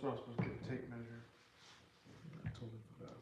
I was supposed to get the tape measure. I totally forgot.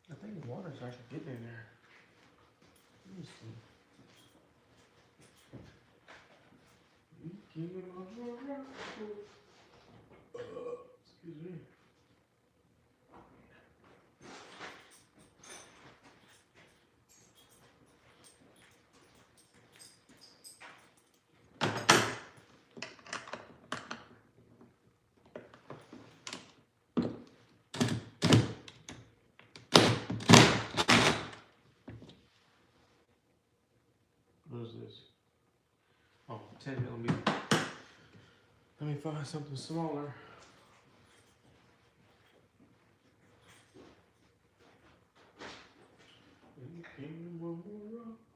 I think the water's actually getting in there. Let me see. Excuse me. What is this? Oh, 10 millimeter. Let me find something smaller.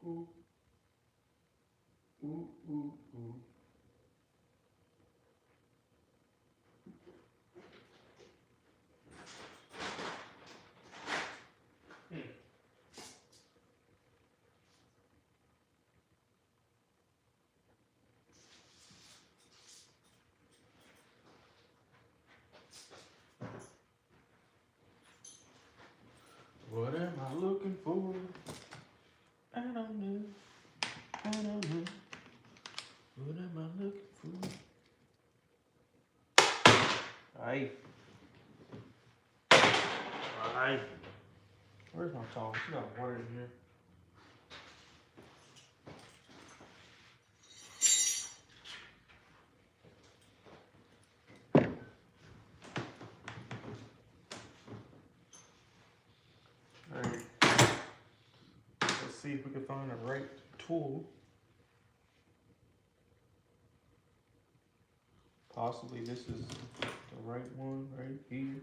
Ooh, ooh, ooh. What am I looking for? I don't know. I don't know. What am I looking for? Aye. Aye. Where's my towel? She got water in here. Alright. Let's see if we can find the right tool. Possibly this is the right one right here.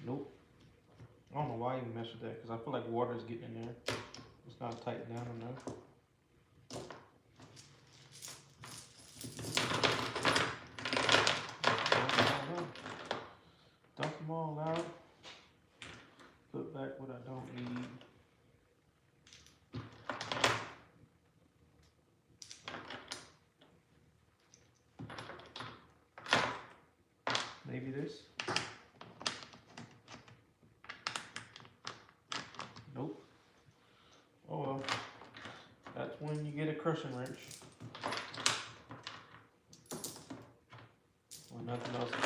Nope. I don't know why you mess with that because I feel like water is getting in there. It's not tightened down enough. Dump them all out. Put back what I don't need. Maybe this. Nope. Oh well. That's when you get a crushing wrench. Or nothing else is.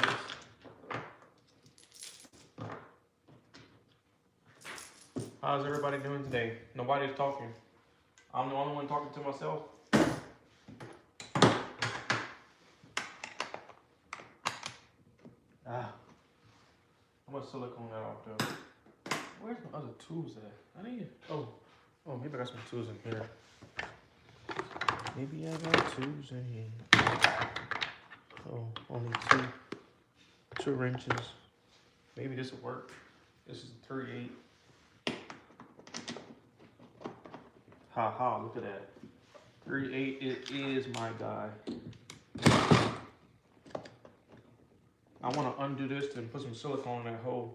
How's everybody doing today? Nobody's talking. I'm the only one talking to myself. Ah. How much silicone that off though? Where's my other tools at? I need. Oh, maybe I got some tools in here. Maybe I got tools in here. Oh, only two wrenches. Maybe this will work. This is a 3/8. Ha ha, look at that. 3/8, it is my guy. I want to undo this and put some silicone in that hole.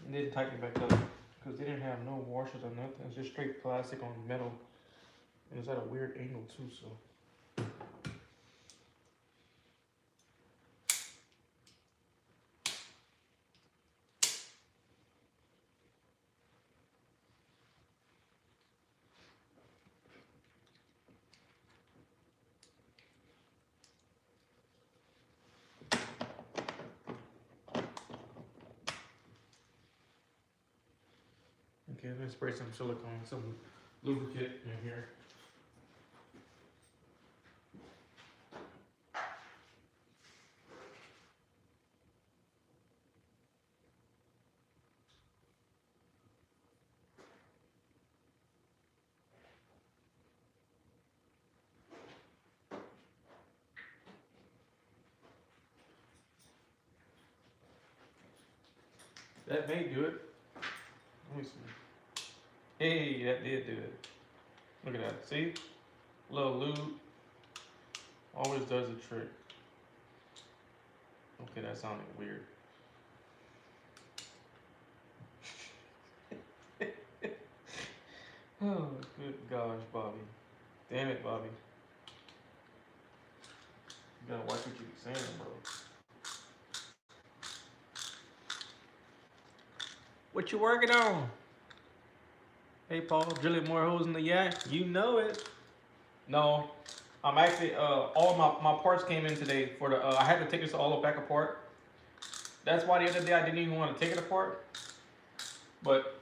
And then tighten it back up. Because they didn't have no washers or nothing. It's just straight plastic on metal. And it's at a weird angle too, so. Okay, let me spray some silicone, some lubricant in here. That may do it. Let me see. Hey, that did do it. Look at that. See? A little lube. Always does the trick. Okay, that sounded weird. Oh, good gosh, Bobby. Damn it, Bobby. You gotta watch what you be saying, bro. What you working on? Hey, Paul, drilling more holes in the yak? You know it. No, I'm actually, all my parts came in today for the, I had to take this all back apart. That's why the other day I didn't even want to take it apart. But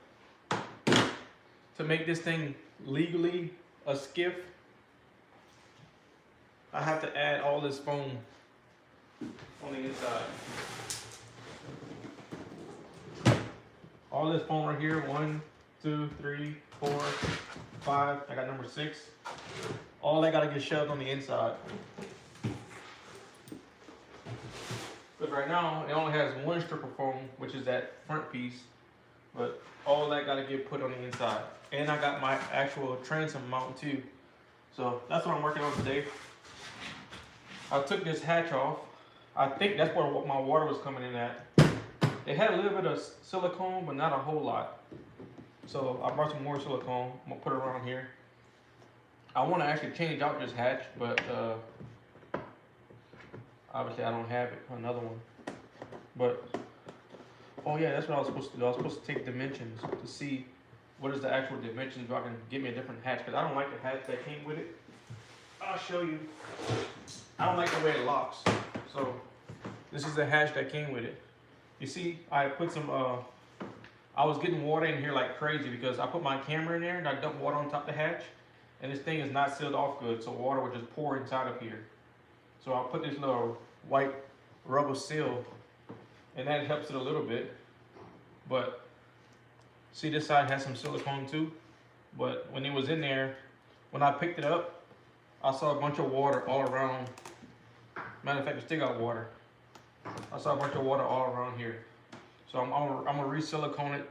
to make this thing legally a skiff, I have to add all this foam on the inside. All this foam right here, 1, 2, 3, 4, 5. I got number 6. All that gotta get shoved on the inside. But right now, it only has 1 strip of foam, which is that front piece. But all that gotta get put on the inside. And I got my actual transom mount too. So that's what I'm working on today. I took this hatch off. I think that's where my water was coming in at. It had a little bit of silicone, but not a whole lot. So I brought some more silicone. I'm gonna put it around here. I want to actually change out this hatch, but obviously I don't have it. Another one. But oh yeah, that's what I was supposed to do. I was supposed to take dimensions to see what is the actual dimensions, so I can get me a different hatch. Because I don't like the hatch that came with it. I'll show you. I don't like the way it locks. So this is the hatch that came with it. You see, I put some, I was getting water in here like crazy because I put my camera in there and I dumped water on top of the hatch. And this thing is not sealed off good, so water would just pour inside of here. So I put this little white rubber seal, and that helps it a little bit. But see, this side has some silicone too. But when it was in there, when I picked it up, I saw a bunch of water all around. Matter of fact, it still got water. I saw a bunch of water all around here. So I'm gonna re-silicone it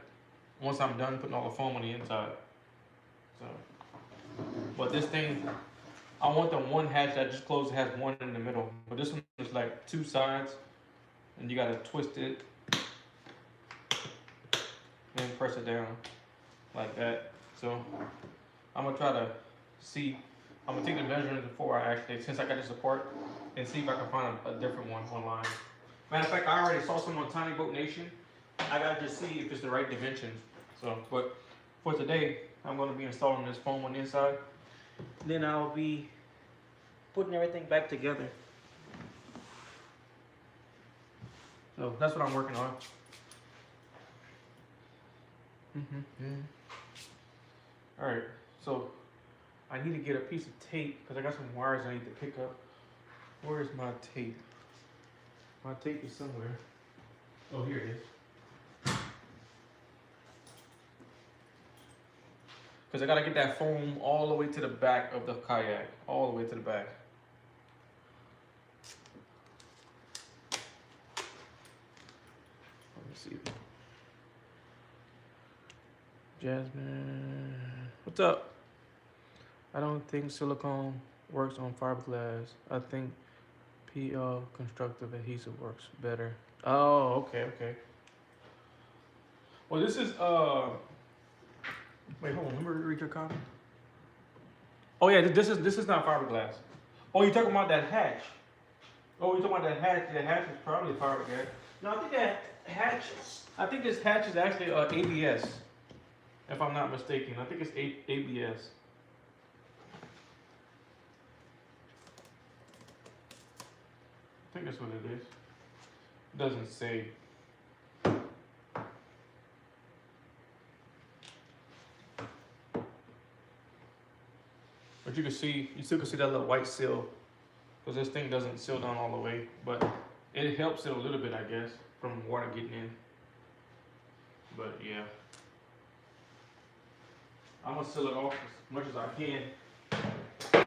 once I'm done putting all the foam on the inside. So, but this thing, I want the one hatch that just closed, has 1 in the middle. But this one is like 2 sides, and you gotta twist it and press it down like that. So I'm gonna try to see. I'm gonna take the measurements before I actually, since I got this apart, and see if I can find a different one online. Matter of fact, I already saw some on Tiny Boat Nation. I gotta just see if it's the right dimensions. So, but for today, I'm gonna be installing this foam on the inside. Then I'll be putting everything back together. So that's what I'm working on. All right, so I need to get a piece of tape because I got some wires I need to pick up. Where is my tape? My tape is somewhere. Oh, here it is. Because I gotta get that foam all the way to the back of the kayak, all the way to the back. Let me see. Jasmine, what's up? I don't think silicone works on fiberglass. I think PL constructive adhesive works better. Oh, okay. Well, this is wait, hold on. Let me read your comment. Oh yeah, this is not fiberglass. Oh, you're talking about that hatch. Oh, you're talking about that hatch. The hatch is probably fiberglass. No, I think that hatch. I think this hatch is actually ABS. If I'm not mistaken, I think it's ABS. I think that's what it is. It doesn't say. But you can see, you still can see that little white seal, because this thing doesn't seal down all the way, but it helps it a little bit, I guess, from water getting in. But yeah, I'm gonna seal it off as much as I can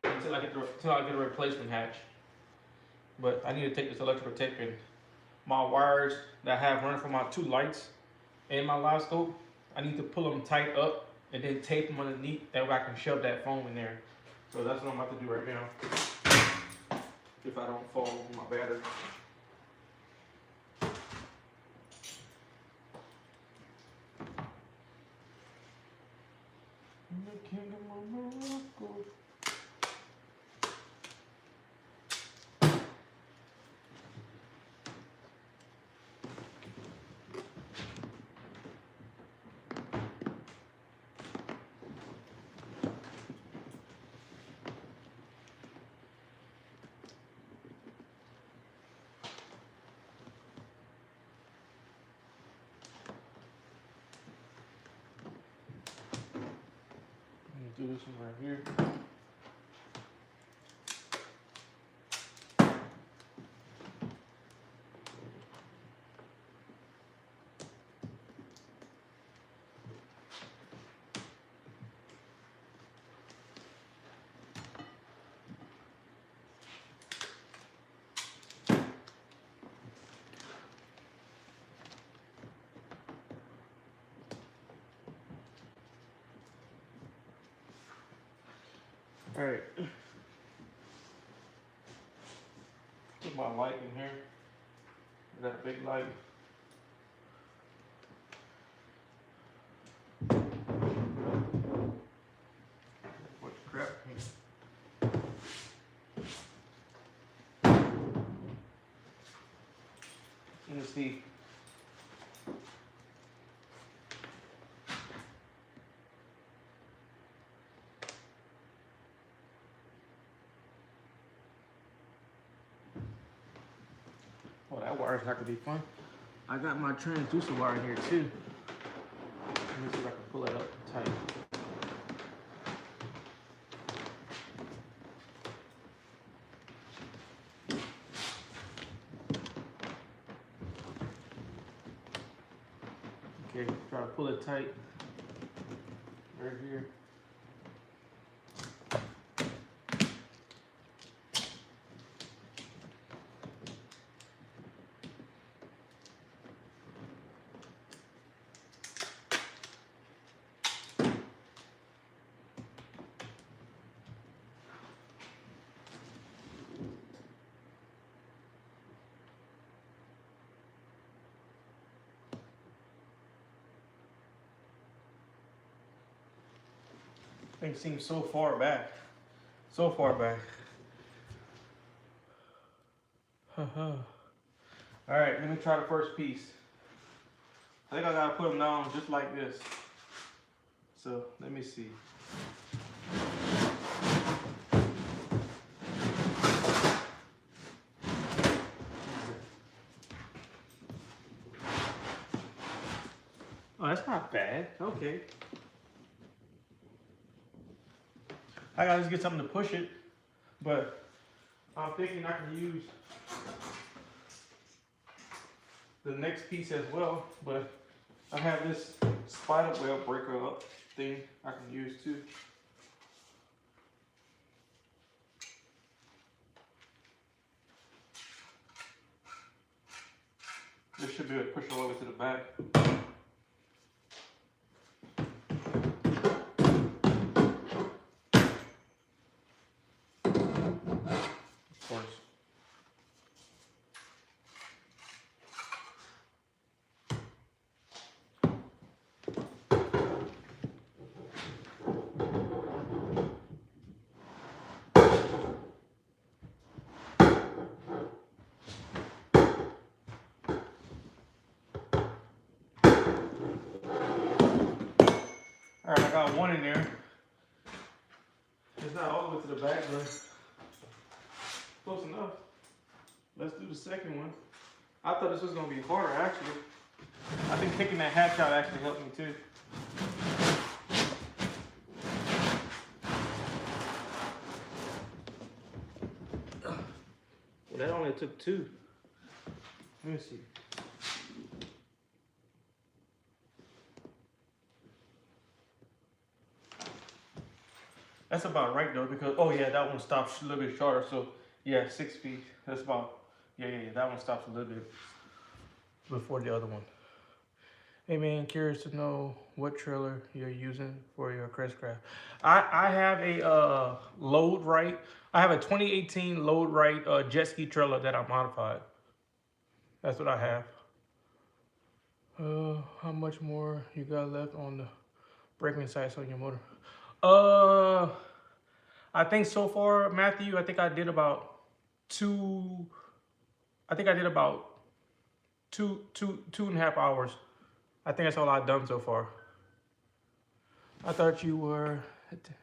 until I get a replacement hatch. But I need to take this electrical tape and my wires that I have running for my 2 lights and my live scope, I need to pull them tight up and then tape them underneath. That way I can shove that foam in there. So that's what I'm about to do right now. If I don't fall over my battery. The kingdom of Morocco. Do this one right here. All right. Put my light in here. That big light. What crap? Let's see. Oh, that wire's not gonna be fun. I got my transducer wire in here too. Let me see if I can pull it up tight. Okay, try to pull it tight. Right here. Thing seems so far back. So far back. Alright, let me try the first piece. I think I gotta put them down just like this. So, let me see. Oh, that's not bad. Okay. I gotta just get something to push it, but I'm thinking I can use the next piece as well, but I have this spider web breaker up thing I can use too. This should be able to push all the way to the back. Of course. All right, I got one in there. It's not all the way to the back, but close enough. Let's do the second one. I thought this was gonna be harder, actually. I think taking that hatch out actually helped me too. Well, that only took two. Let me see. That's about right though, because, oh yeah, that one stops a little bit shorter, so yeah, 6 feet. That's about, yeah, that one stops a little bit before the other one. Hey man, curious to know what trailer you're using for your CRES-CRAFT. I have a load right. I have a 2018 load right jet ski trailer that I modified. That's what I have. How much more you got left on the braking sights on your motor? Uh, I think so far, Matthew, I think I did about two. I think I did about two and a half hours. I think that's all I've done so far. I thought you were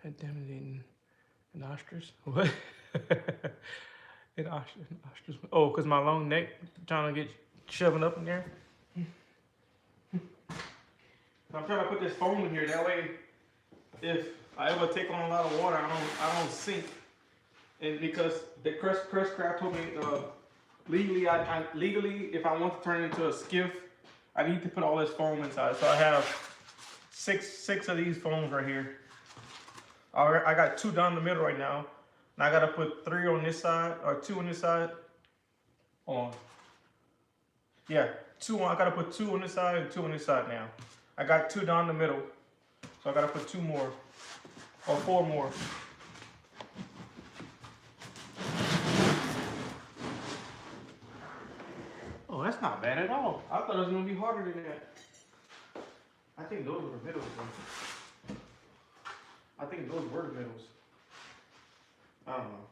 intimidating an ostrich. What? An ostrich. Oh, cause my long neck trying to get shoving up in there. I'm trying to put this foam in here. That way, if I ever take on a lot of water, I don't sink. And because the CRES-CRAFT told me legally, if I want to turn it into a skiff, I need to put all this foam inside. So I have six of these foams right here. I got 2 down the middle right now. And I gotta put 3 on this side, or 2 on this side. Hold on. Yeah, 2 on, I gotta put 2 on this side and 2 on this side now. I got 2 down the middle. So I gotta put 2 more, or 4 more. Oh, that's not bad at all. I thought it was gonna be harder than that. I think those were the middles though. I think those were the middles. I don't know.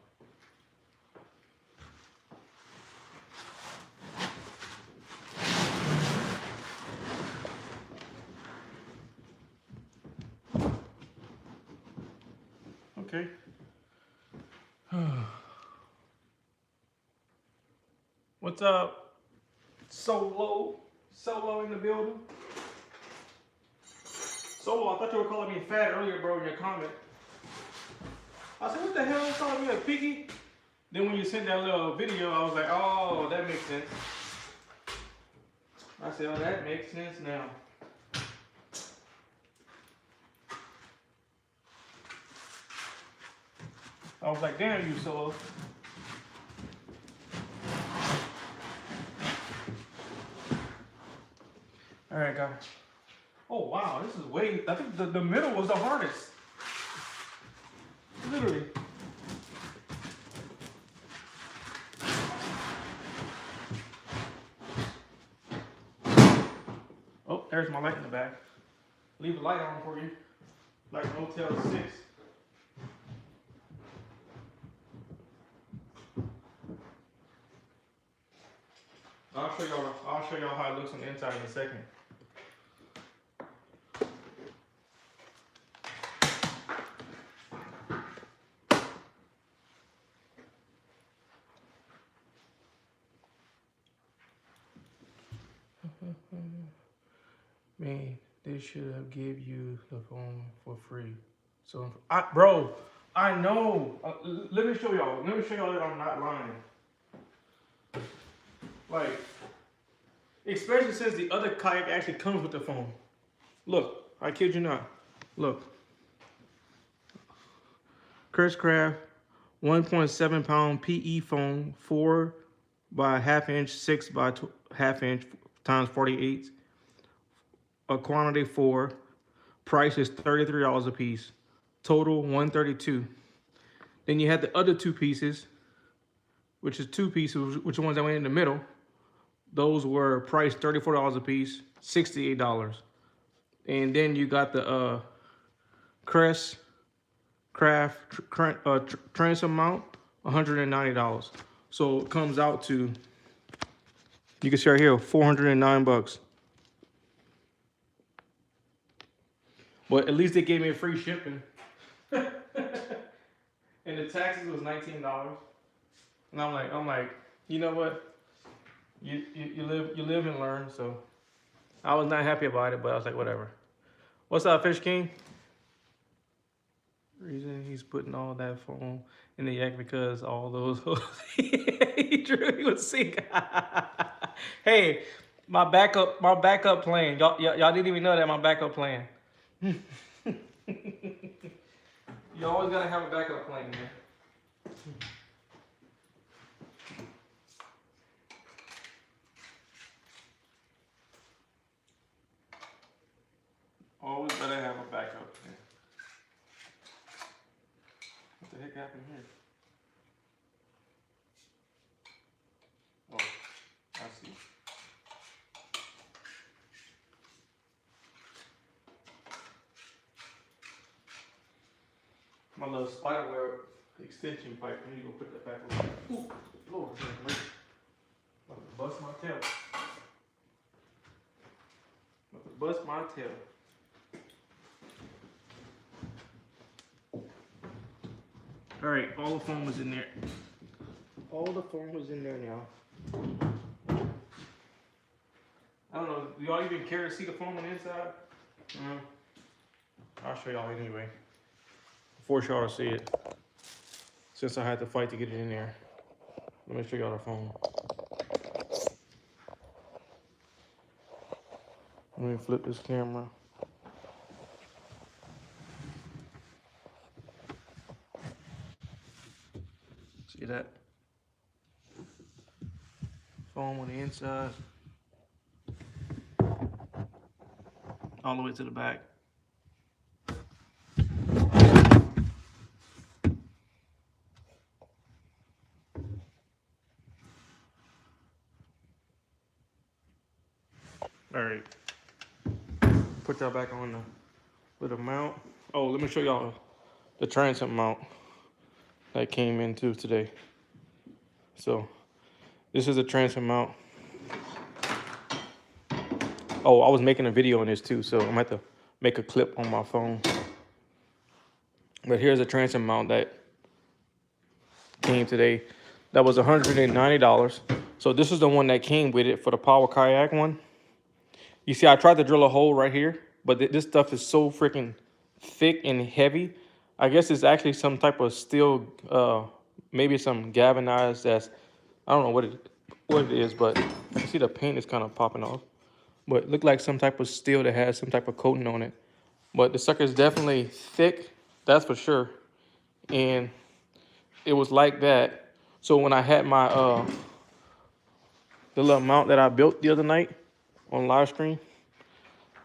Okay. What's up? Solo in the building. Solo, I thought you were calling me fat earlier, bro, in your comment. I said, what the hell? You calling me a piggy? Then when you sent that little video, I was like, oh, that makes sense. I said, oh, that makes sense now. I was like, damn you, Solo. All right, guys. Oh, wow, this is way, I think the middle was the hardest. Literally. Oh, there's my light in the back. Leave the light on for you, like Motel 6. I'll show y'all how it looks on the inside in a second. Man, they should have gave you the phone for free. So, bro, I know. Let me show y'all. Let me show y'all that I'm not lying. Like, especially since the other kayak actually comes with the phone. Look, I kid you not. Look. CRES-CRAFT 1.7 pound PE foam, 4 by 1/2 inch, 6 by 1/2 inch times 48. A quantity 4. Price is $33 a piece. Total $132. Then you had the other 2 pieces, which is 2 pieces, which are ones that went in the middle. Those were priced $34 a piece, $68. And then you got the CRES-CRAFT transom mount, $190. So it comes out to, you can see right here, $409. But at least they gave me a free shipping. And the taxes was $19. And I'm like, you know what? You live and learn. So I was not happy about it, but I was like, whatever. What's up, Fish King? Reason he's putting all that foam in the yak because all those he drew, he was sick. Hey, my backup plan. Y'all didn't even know that my backup plan. You always gotta have a backup plan, man. Always gotta have a backup. What the heck happened here? Oh, I see. My little spider web extension pipe. I need to go put that back over. Ooh, Lord, I'm about to bust my tail. About to bust my tail. All right, all the foam was in there. All the foam was in there now. I don't know. Do y'all even care to see the foam on the inside? I'll show y'all anyway. Force y'all to see it. Since I had to fight to get it in there. Let me show y'all the foam. Let me flip this camera. See that? Foam on the inside. All the way to the back. All right. Put y'all back on the little mount. Oh, let me show y'all the transom mount that came in too today. So this is a transom mount. Oh, I was making a video on this too, so I'm gonna have to make a clip on my phone. But here's a transom mount that came today. That was $190. So this is the one that came with it for the Power Kayak one. You see, I tried to drill a hole right here, but this stuff is so freaking thick and heavy. I guess it's actually some type of steel, maybe some galvanized. That's, I don't know what it is, but you see the paint is kind of popping off. But it looked like some type of steel that has some type of coating on it. But the sucker is definitely thick, that's for sure. And it was like that. So when I had my the little mount that I built the other night on live stream,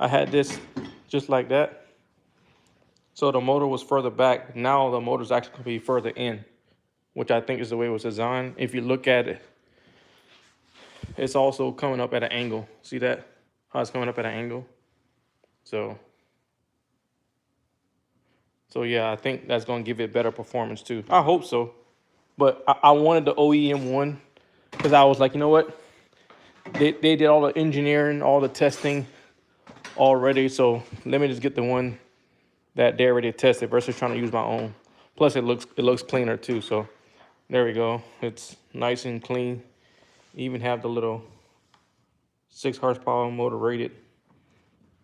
I had this just like that. So the motor was further back. Now the motor's actually gonna be further in, which I think is the way it was designed. If you look at it, it's also coming up at an angle. See that? How it's coming up at an angle? So yeah, I think that's gonna give it better performance too. I hope so. But I wanted the OEM one because I was like, you know what? They did all the engineering, all the testing already. So let me just get the one that they already tested versus trying to use my own. Plus it looks cleaner too. So there we go. It's nice and clean. You even have the little 6 horsepower motor rated.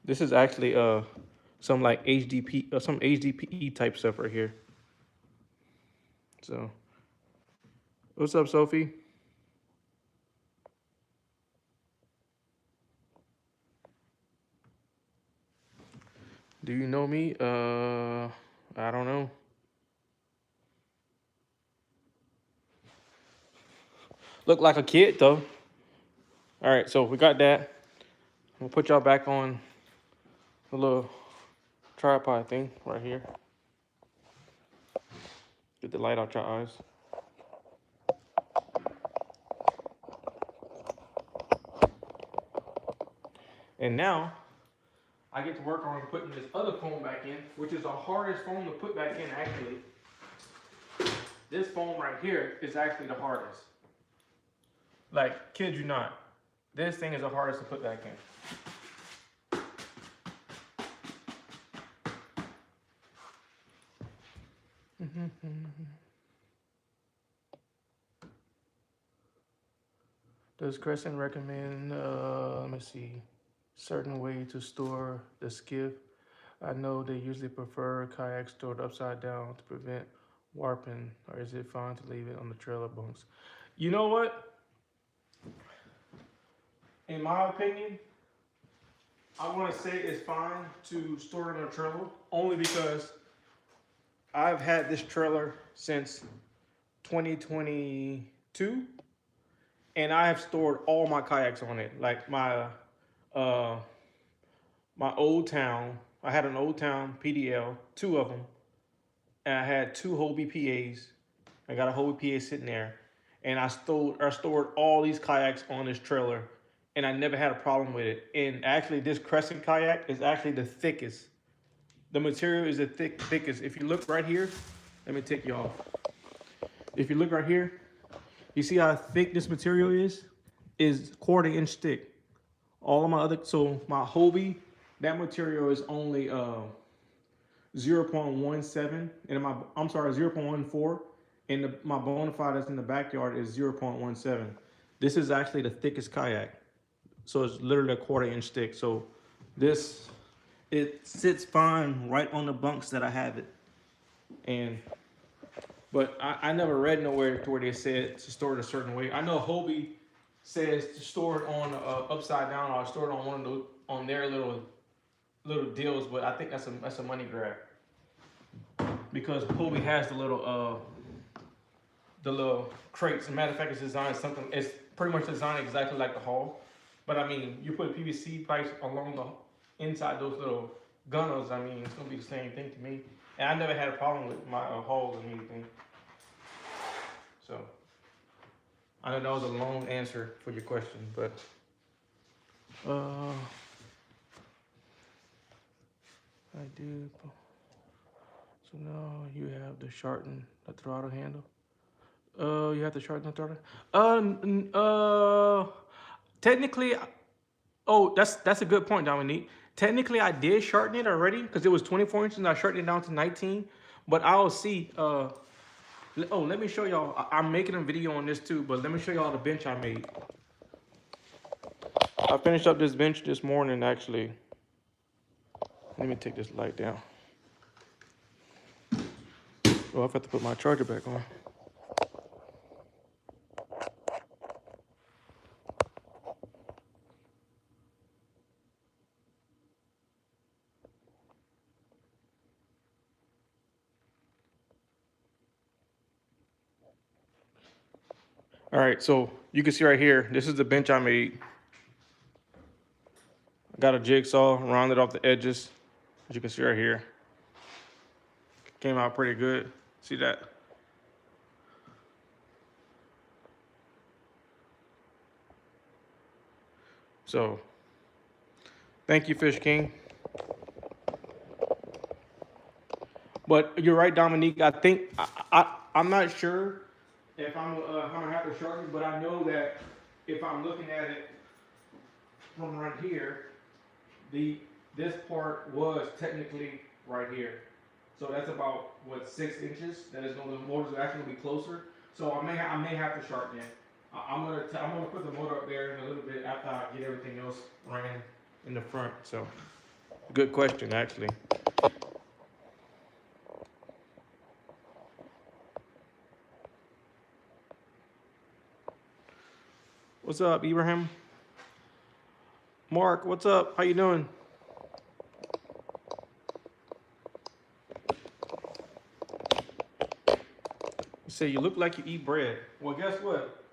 This is actually some like HDP, some HDPE type stuff right here. So what's up, Sophie? Do you know me? I don't know. Look like a kid though. All right, so we got that. We'll put y'all back on the little tripod thing right here. Get the light out your eyes. And now I get to work on putting this other foam back in, which is the hardest foam to put back in actually. This foam right here is actually the hardest. Like, kid you not. This thing is the hardest to put back in. Does Crescent recommend, let me see, certain way to store the skiff? I know they usually prefer kayaks stored upside down to prevent warping, or is it fine to leave it on the trailer bunks? You know what? In my opinion, I want to say it's fine to store it on a trailer, only because I've had this trailer since 2022, and I have stored all my kayaks on it. Like my my old town I had an Old Town PDL, two of them, and I had two Hobie PAs. I got a Hobie PA sitting there, and I stored all these kayaks on this trailer, and I never had a problem with it. And actually, this Crescent kayak is actually the thickest. The material is the thickest. If you look right here, let me take you off. If you look right here, you see how thick this material is? Is 1/4 inch thick. All of my other, so my Hobie, that material is only 0.17, and I'm sorry, 0.14, and my Bonafide that's in the backyard is 0.17. This is actually the thickest kayak, so it's literally a 1/4 inch thick. So this, it sits fine right on the bunks that I have it, and but I never read nowhere to where they said to store it a certain way. I know Hobie says to store it on upside down or store it on one of those on their little deals, but I think that's a money grab because Hobie has the little crates. As a matter of fact, it's designed something. It's pretty much designed exactly like the hull, but I mean, you put PVC pipes along the inside those little gunnels. I mean, it's gonna be the same thing to me. And I never had a problem with my hulls or anything. So I know that was a long answer for your question, but I did. So now you have the sharpen the throttle handle. You have to sharpen the throttle. Technically, oh, that's a good point, Dominique. Technically, I did shorten it already because it was 24 inches and I shortened it down to 19. But I'll see. Oh, let me show y'all. I'm making a video on this too, but let me show y'all the bench I made. I finished up this bench this morning, actually. Let me take this light down. Oh, I have to put my charger back on. All right, so you can see right here, this is the bench I made. I got a jigsaw, rounded off the edges, as you can see right here. Came out pretty good. See that? So, thank you, Fish King. But you're right, Dominique. I think I'm not sure if I'm gonna have to shorten, but I know that if I'm looking at it from right here, this part was technically right here. So that's about what 6 inches. That is going to, the motor's actually gonna be closer. So I may have to shorten it. I'm gonna put the motor up there in a little bit after I get everything else ran in the front. So good question, actually. What's up, Ibrahim? Mark, what's up? How you doing? You say you look like you eat bread. Well, guess what?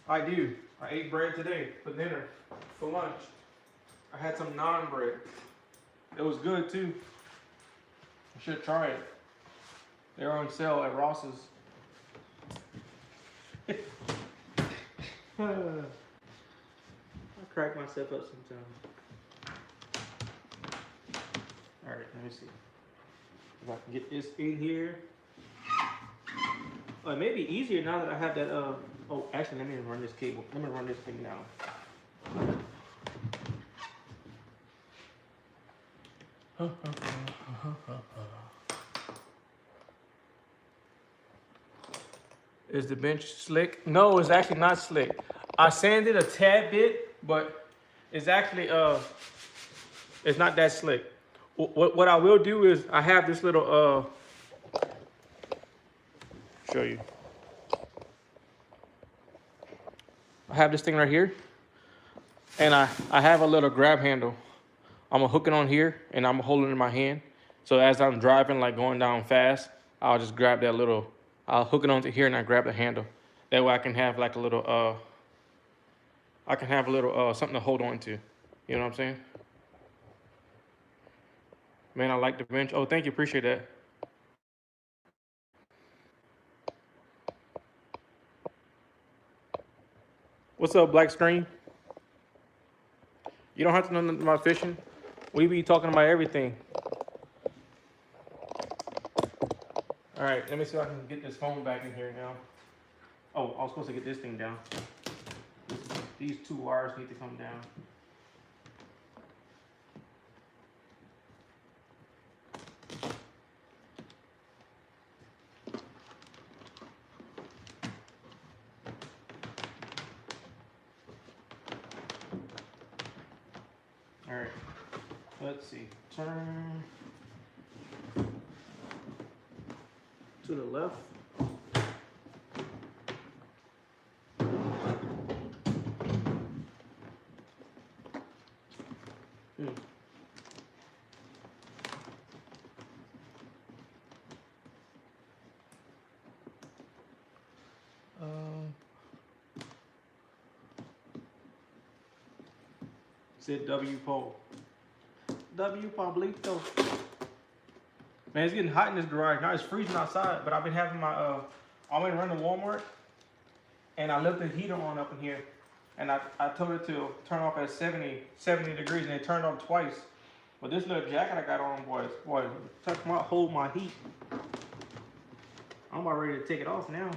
I do. I ate bread today for dinner, for lunch. I had some naan bread. It was good too. You should try it. They're on sale at Ross's. I crack myself up sometimes. All right, let me see if I can get this in here. It may be easier now that I have that. Oh, actually, let me run this cable. Let me run this thing now. Is the bench slick? No, it's actually not slick. I sanded a tad bit, but it's actually it's not that slick. What I will do is I have this little show you. I have this thing right here, and I have a little grab handle. I'm gonna hook it on here, and I'm gonna hold it in my hand. So as I'm driving, like going down fast, I'll just grab that little. I'll hook it onto here, and I grab the handle. That way, I can have like a little. Something to hold on to. You know what I'm saying? Man, I like the bench. Oh, thank you. Appreciate that. What's up, Black Screen? You don't have to know nothing about fishing. We be talking about everything. All right, let me see if I can get this phone back in here now. Oh, I was supposed to get this thing down. These two wires need to come down. All right, let's see. Turn to the left. Said W pole. W Pablito. Man, it's getting hot in this garage. Now it's freezing outside, but I've been having my I went running to Walmart and I left the heater on up in here. And I told it to turn off at 70 degrees and it turned on twice. But this little jacket I got on, boy, hold my heat. I'm about ready to take it off now.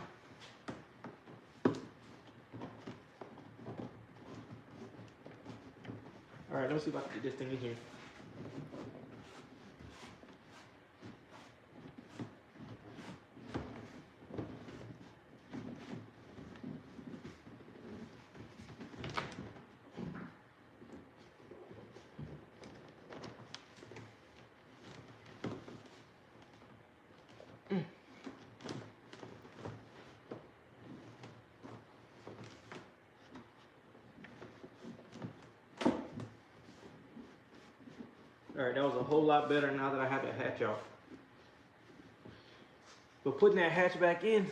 All right, let's see if I can get this thing in here. All right, that was a whole lot better now that I have that hatch out. But putting that hatch back in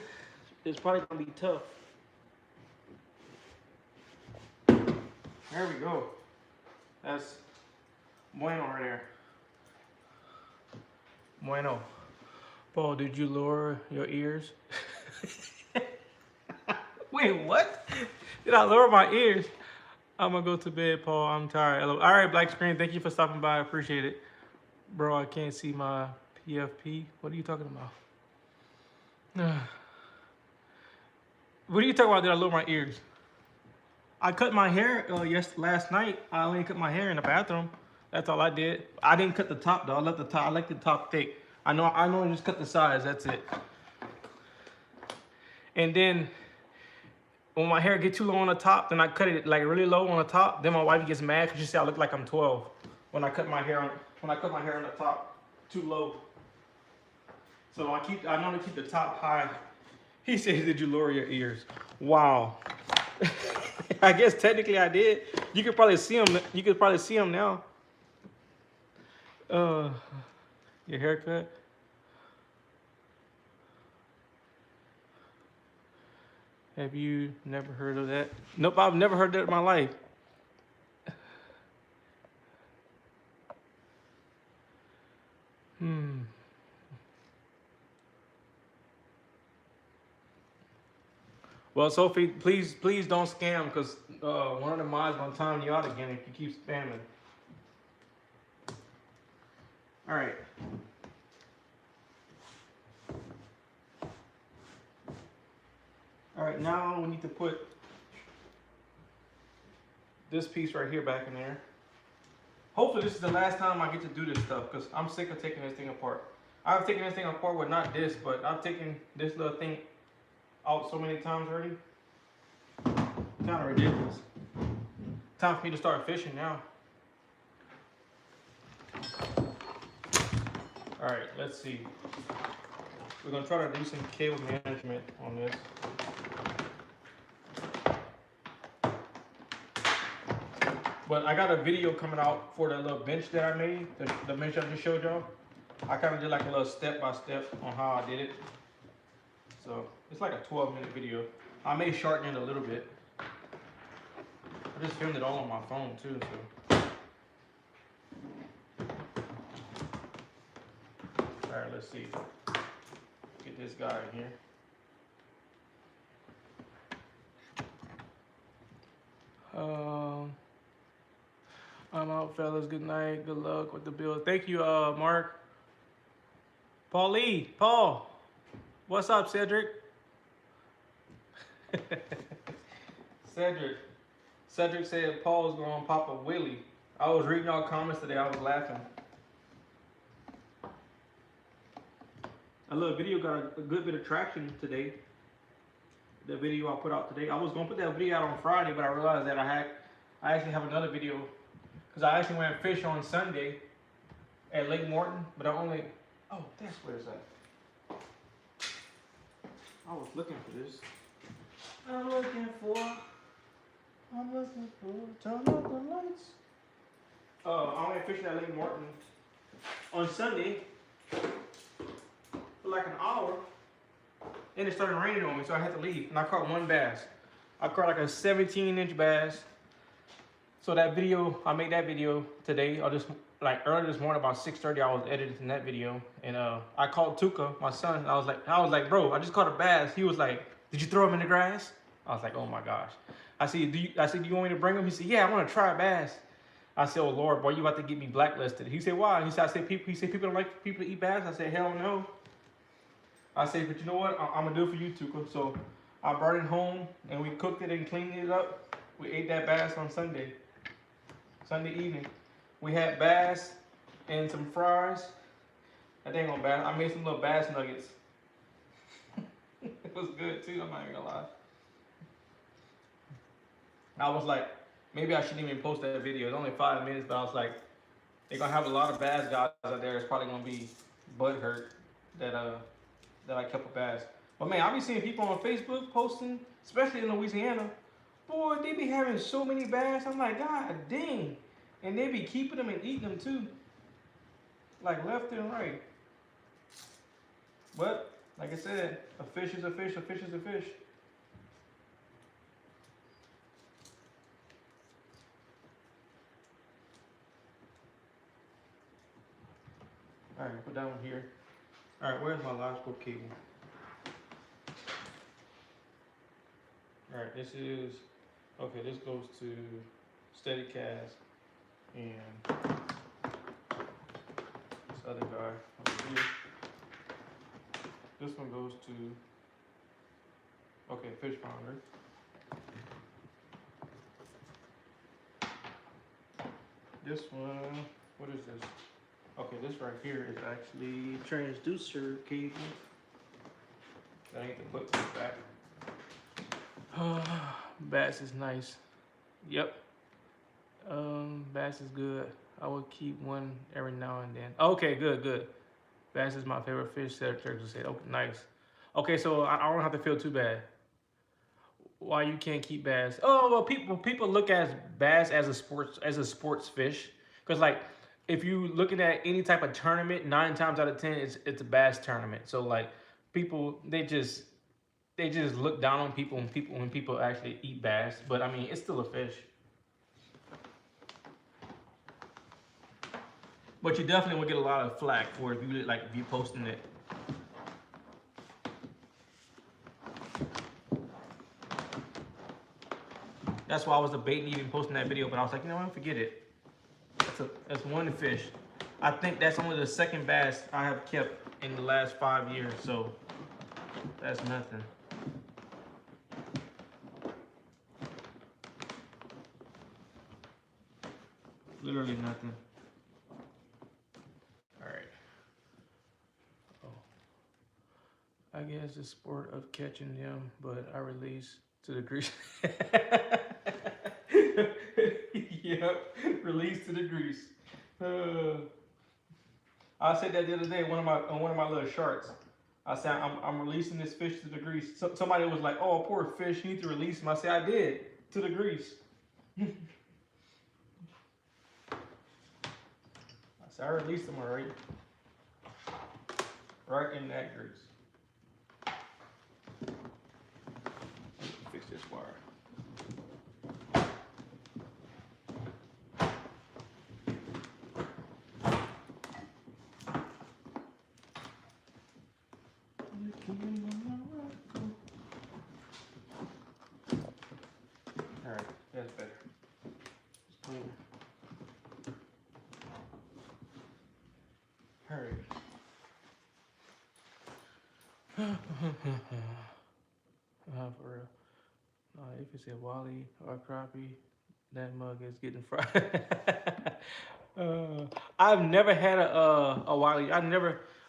is probably gonna be tough. There we go. That's bueno right there. Bueno. Paul, did you lower your ears? Wait, what? Did I lower my ears? I'm gonna go to bed, Paul. I'm tired. All right, Black Screen, thank you for stopping by. I appreciate it. Bro, I can't see my PFP. What are you talking about? What are you talking about? Did I lower my ears? I cut my hair last night. I only cut my hair in the bathroom. That's all I did. I didn't cut the top though. I left the top. I like the top thick. I know I just cut the sides. That's it. And then when my hair gets too low on the top, then I cut it like really low on the top. Then my wife gets mad because she said I look like I'm 12 when I cut my hair on the top too low. So I normally keep the top high. He said, "Did you lower your ears?" Wow. I guess technically I did. You could probably see them. You could probably see them now. Your haircut. Have you never heard of that? Nope, I've never heard that in my life. Well, Sophie, please don't scam, because one of the mods gonna time you out again if you keep spamming. All right. All right, now we need to put this piece right here back in there. Hopefully this is the last time I get to do this stuff, because I'm sick of taking this thing apart. I've taken this thing apart with not this, but I've taken this little thing out so many times already. Kind of ridiculous. Time for me to start fishing now. All right, let's see. We're gonna try to do some cable management on this. But I got a video coming out for the little bench that I made, the bench I just showed y'all. I kind of did like a little step-by-step on how I did it. So it's like a 12-minute video. I may shorten it a little bit. I just filmed it all on my phone too, so. All right, let's see. Get this guy in here. I'm out, fellas. Good night. Good luck with the build. Thank you, Mark. Paul. What's up, Cedric? Cedric said Paul was going to pop a wheelie. I was reading y'all comments today. I was laughing. A little video got a good bit of traction today. The video I put out today. I was going to put that video out on Friday, but I realized that I actually have another video. Because I actually went fishing on Sunday at Lake Morton, but I only... Oh, that's where it's at. I was looking for this. I'm looking for... Turn off the lights. I went fishing at Lake Morton on Sunday for like an hour. And it started raining on me, so I had to leave. And I caught one bass. I caught like a 17-inch bass. So that video, I made that video today, or just like early this morning, about 6:30, I was editing that video. And I called Tuka, my son, and I was like, bro, I just caught a bass. He was like, did you throw him in the grass? I was like, oh my gosh. I said, do you want me to bring him? He said, yeah, I want to try a bass. I said, oh Lord, boy, you about to get me blacklisted. He said, why? He said, people don't like people to eat bass. I said, hell no. I said, but you know what? I'm gonna do it for you, Tuka. So I brought it home and we cooked it and cleaned it up. We ate that bass on Sunday evening. We had bass and some fries. That ain't gonna bad. I made some little bass nuggets. It was good too, I'm not even gonna lie. I was like, maybe I shouldn't even post that video. It's only 5 minutes, but I was like, they're gonna have a lot of bass guys out there. It's probably gonna be butthurt that I kept a bass. But man, I be seeing people on Facebook posting, especially in Louisiana. Boy, they be having so many bass. I'm like, God dang. And they be keeping them and eating them too. Like left and right. But, like I said, a fish is a fish, a fish is a fish. Alright, put that one here. Alright, where's my logical cable? Alright, this is, okay, this goes to steady cast and this other guy over here. This one goes to, okay, fish finder. This one, what is this? Okay, this right here is actually transducer cable. That ain't the clip back. Bass is nice. Yep. Bass is good. I would keep one every now and then. Okay, good. Bass is my favorite fish. Said, okay, nice. Okay, so I don't have to feel too bad. Why you can't keep bass? Oh well, people look at bass as a sports fish. Cause like if you looking at any type of tournament, 9 times out of 10 it's a bass tournament. So like people they just look down on people when people actually eat bass. But I mean it's still a fish. But you definitely will get a lot of flack for if you posting it. That's why I was debating even posting that video, but I was like, you know what, forget it. That's one fish. I think that's only the second bass I have kept in the last 5 years, so that's nothing. Literally nothing. Alright. Oh. I guess the sport of catching them, but I release to the grease. Yep, release to the grease. I said that the other day on one of my little shorts. I said I'm releasing this fish to the grease. Somebody was like, "Oh, poor fish, you need to release him." I said, "I did to the grease." I said, "I released him already, right in that grease." Fix this wire. Alright. For real. If you say Wally or crappie, that mug is getting fried. I've never had a Wally.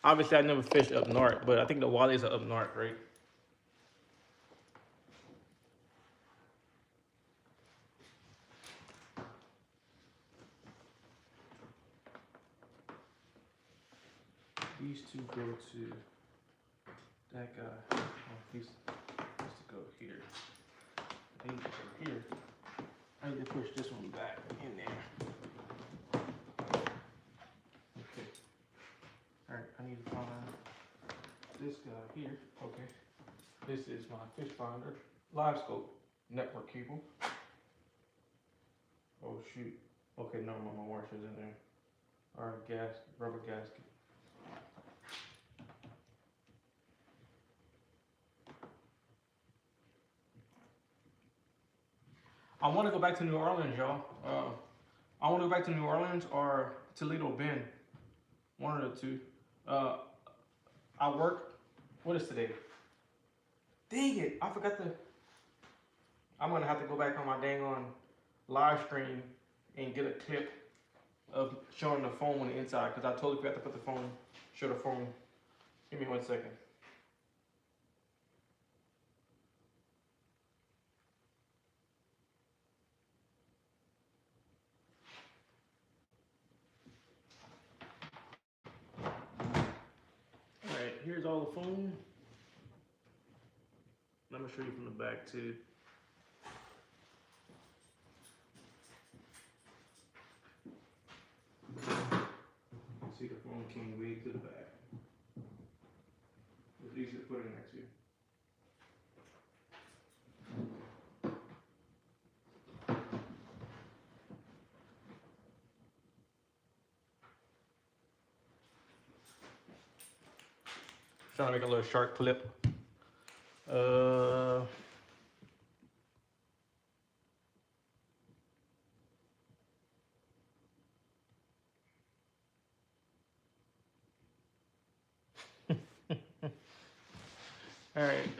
Obviously I never fished up north, but I think the Wallies are up north, right? These two go to that guy. Oh, he's supposed to go here. They need to go here. I need to push this one back in there. Okay. Alright, I need to find this guy here. Okay. This is my fish finder. Live scope. Network cable. Oh shoot. Okay, no, my washer's in there. Or rubber gasket. I want to go back to New Orleans, y'all. I want to go back to New Orleans or Toledo Bend. One of the two. I work. What is today? Dang it! I forgot to. I'm gonna have to go back on my dang on live stream and get a clip of showing the phone on the inside because I totally forgot to put the phone. Show the phone. Give me 1 second. All right, here's all the phone. Let me show you from the back too. See, the phone came way to the back. It's easy to put it next to you. Trying to make a little short clip. Alright,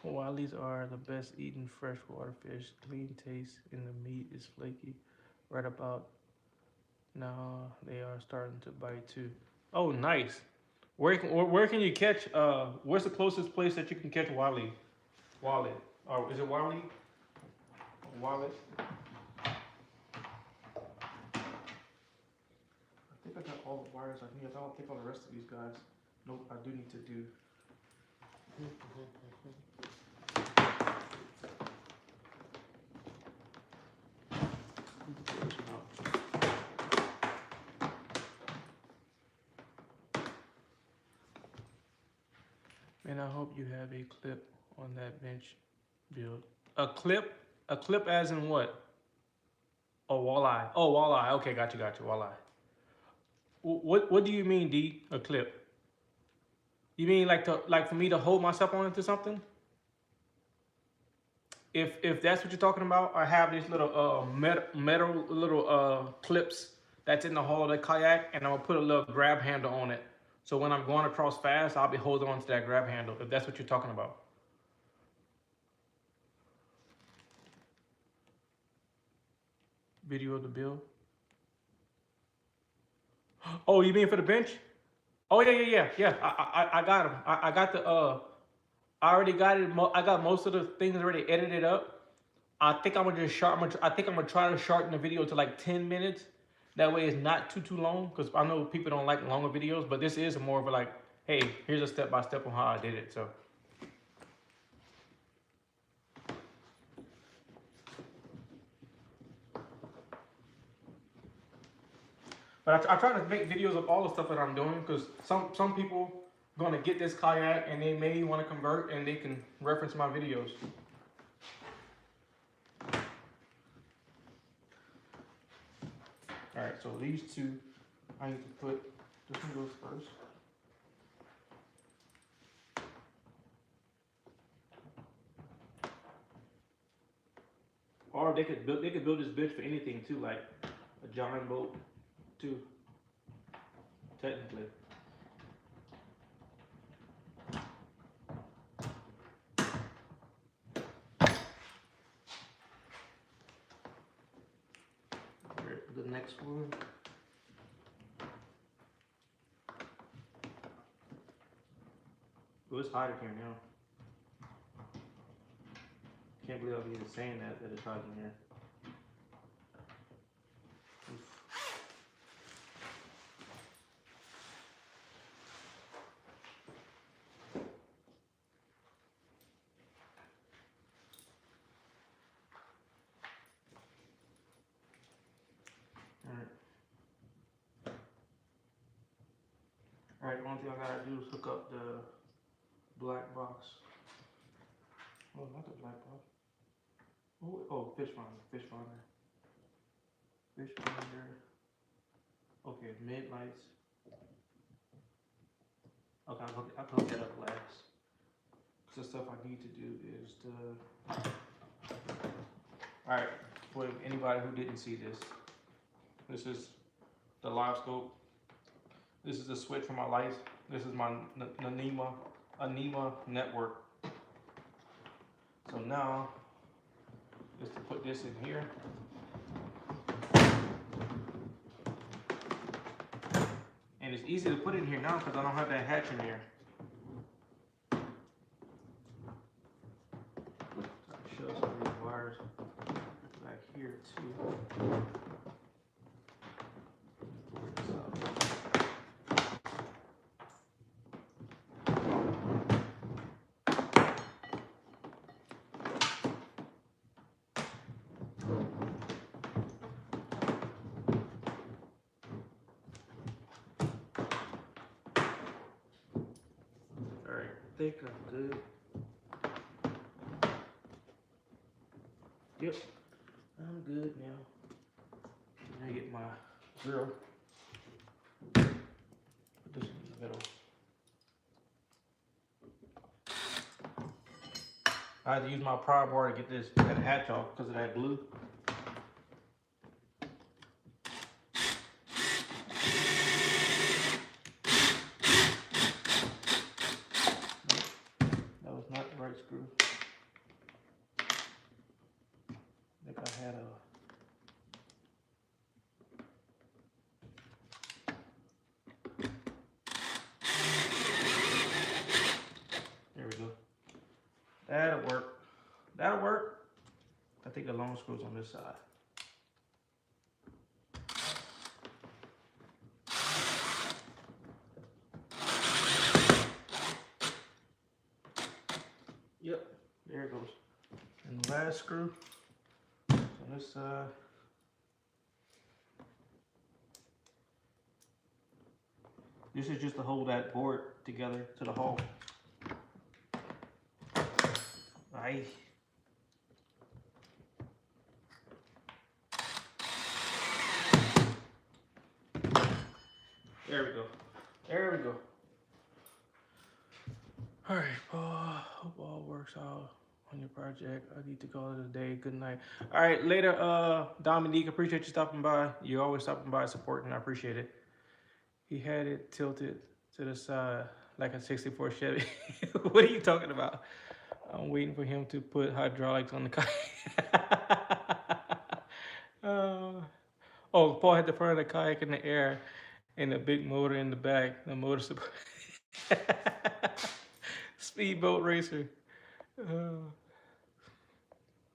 Wallies are the best eating freshwater fish. Clean taste and the meat is flaky. Right about now they are starting to bite too. Oh, nice. Where can you catch, where's the closest place that you can catch Wally? Wallet. Oh, is it Wally? Wallet. I think I got all the wires I need. I don't think all the rest of these guys. Nope, I do need to do. Man, I hope you have a clip on that bench build. A clip? A clip as in what? Oh, walleye. Oh, walleye. Okay, got you, walleye. What do you mean, D? A clip? You mean like for me to hold myself onto something? If that's what you're talking about, I have these little metal little clips that's in the hull of the kayak, and I'm gonna put a little grab handle on it. So when I'm going across fast, I'll be holding on to that grab handle. If that's what you're talking about. Video of the build. Oh, you mean for the bench? Oh yeah. I got him. I got the I already got it. I got most of the things already edited up. I think I'm gonna just I think I'm gonna try to shorten the video to like 10 minutes. That way it's not too long, because I know people don't like longer videos, but this is more of a like, hey, here's a step by step on how I did it. So. But I try to make videos of all the stuff that I'm doing, because some people gonna get this kayak and they may want to convert and they can reference my videos. All right, so these two, I need to put, this one goes first. Or they could build this bitch for anything too, like a giant boat too. technically. The next one. Oh, it's hot in here now. Can't believe I'm even saying that it's hot in here. Alright, the only thing I gotta do is hook up the black box. Oh, not the black box. Oh, fish finder. Fish finder. Okay, mid lights. Okay, I'll hook that up last. Cause the stuff I need to do is Alright, for anybody who didn't see this. This is the live scope. This is the switch for my lights. This is my Anima network. So now, just to put this in here. And it's easy to put it in here now because I don't have that hatch in here. I'll show some of these wires back here too. Alright, I think I'm good. Yep, I'm good now. I get my drill. Put this in the middle. I had to use my pry bar to get that hatch off because of that glue. That was not the right screw. I think I had a there we go. That'll work. That'll work. I think the long screw's on this side. Yep, there it goes. And the last screw on this side. This is just to hold that board together to the hull. Aye. There we go. There we go. All right, Paul. Hope all works out on your project. I need to call it a day. Good night. All right, later, Dominique. Appreciate you stopping by. You always stopping by supporting. I appreciate it. He had it tilted to the side like a 64 Chevy. What are you talking about? I'm waiting for him to put hydraulics on the kayak. Oh, Paul had the front of the kayak in the air and a big motor in the back. The motor support. Speedboat racer.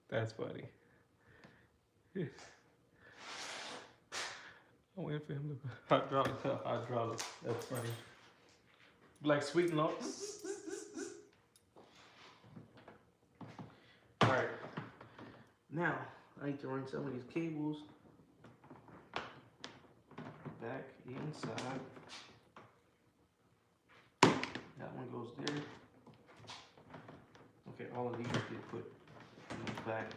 That's funny. I'm waiting for him to hydraulics. That's funny. Like sweet and low. Alright. Now, I need to run some of these cables back inside. That one goes there. Okay, all of these get put in the back.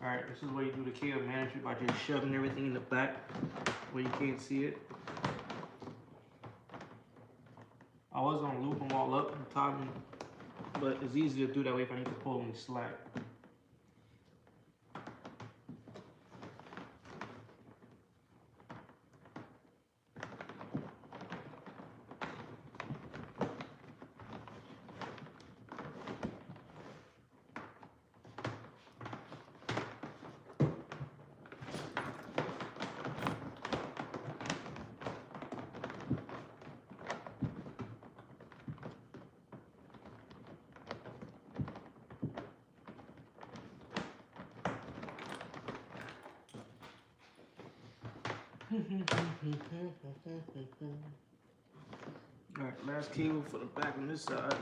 Alright, this is where you do the cable management by just shoving everything in the back where you can't see it. I was gonna loop them all up and tie them, but it's easier to do that way if I need to pull them slack. Alright, last cable for the back on this side.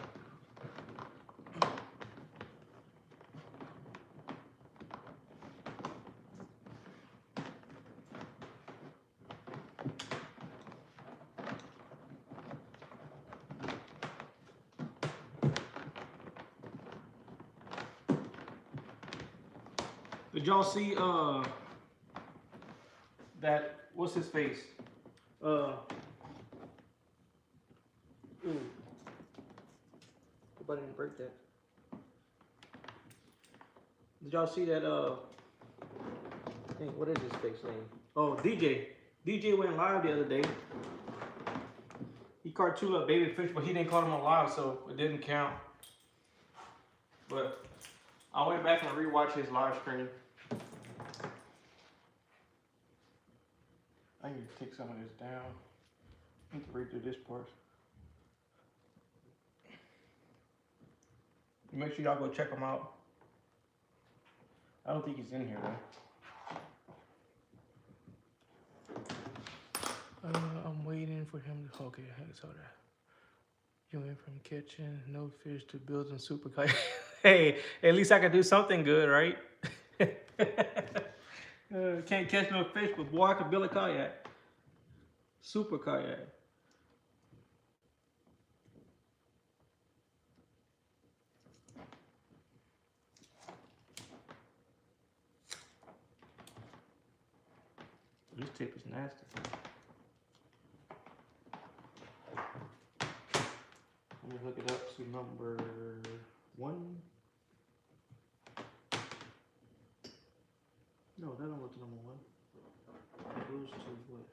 Did y'all see that, what's his face? Hope I didn't break that. Did y'all see that what is his face name? Oh, DJ. DJ went live the other day. He cartooned up baby fish, but he didn't call him alive, so it didn't count. But I went back and rewatched his live stream. I need to take some of this down. I need to read through this part. Make sure y'all go check him out. I don't think he's in here though. I'm waiting for him to. Okay, I saw that. You went from catching no fish to building super kayak. Hey, at least I can do something good, right? Can't catch no fish, but boy, I can build a kayak. Super kayak. This tape is nasty. Let me hook it up to number 1. No, that don't go to number 1. It goes to what?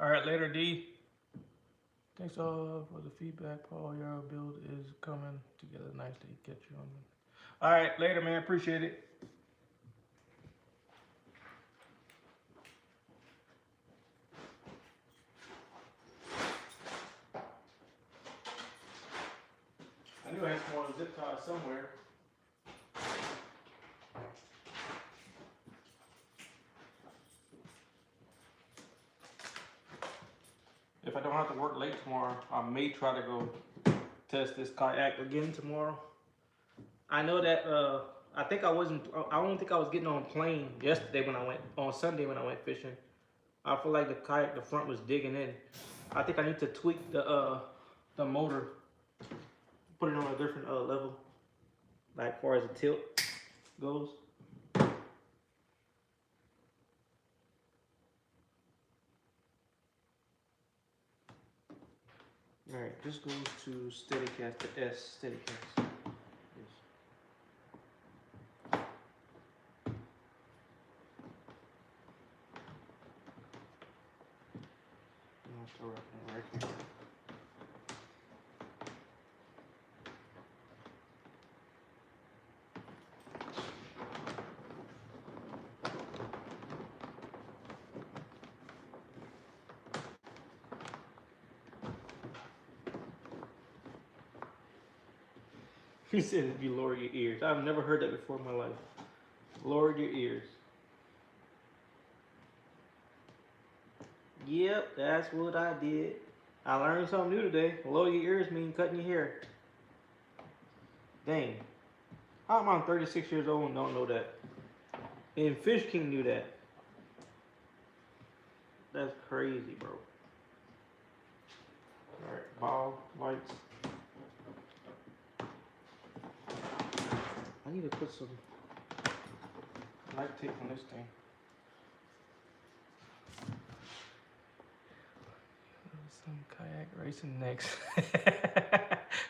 All right, later, D. Thanks all for the feedback, Paul. Your build is coming together nicely. Catch you on. All right, later, man. Appreciate it. I knew I had some more zip ties somewhere. If I don't have to work late tomorrow, I may try to go test this kayak again tomorrow. I know that I don't think I was getting on plane yesterday when I went on Sunday when I went fishing. I feel like the kayak, the front was digging in. I think I need to tweak the motor, put it on a different level, like as far as the tilt goes. All right, this goes to Steadicast, the S Steadicast. Yes. I'll throw it right here. He said if you lower your ears. I've never heard that before in my life. Lower your ears. Yep, that's what I did. I learned something new today. Lower your ears mean cutting your hair. Dang. How am I 36 years old and don't know that? And Fish King knew that. That's crazy, bro. Alright, ball. lights. I need to put some light tape on this thing. Some kayak racing next.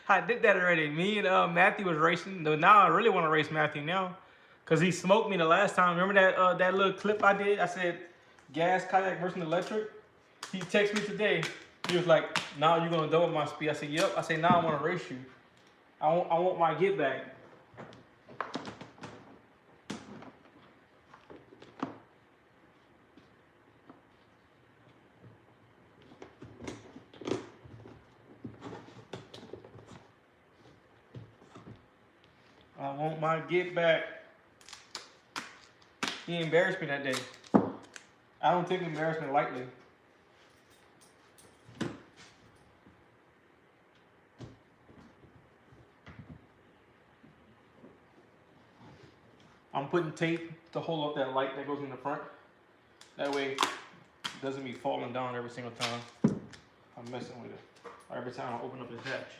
I did that already. Me and Matthew was racing. Now I really want to race Matthew now, cause he smoked me the last time. Remember that that little clip I did? I said gas kayak versus electric. He texted me today. He was like, "Now you're gonna double my speed." I said, "Yep." I said, "Now I want to race you. I want my get back." I want my get back. He embarrassed me that day. I don't take embarrassment lightly. I'm putting tape to hold up that light that goes in the front. That way it doesn't be falling down every single time I'm messing with it. Or every time I open up this hatch.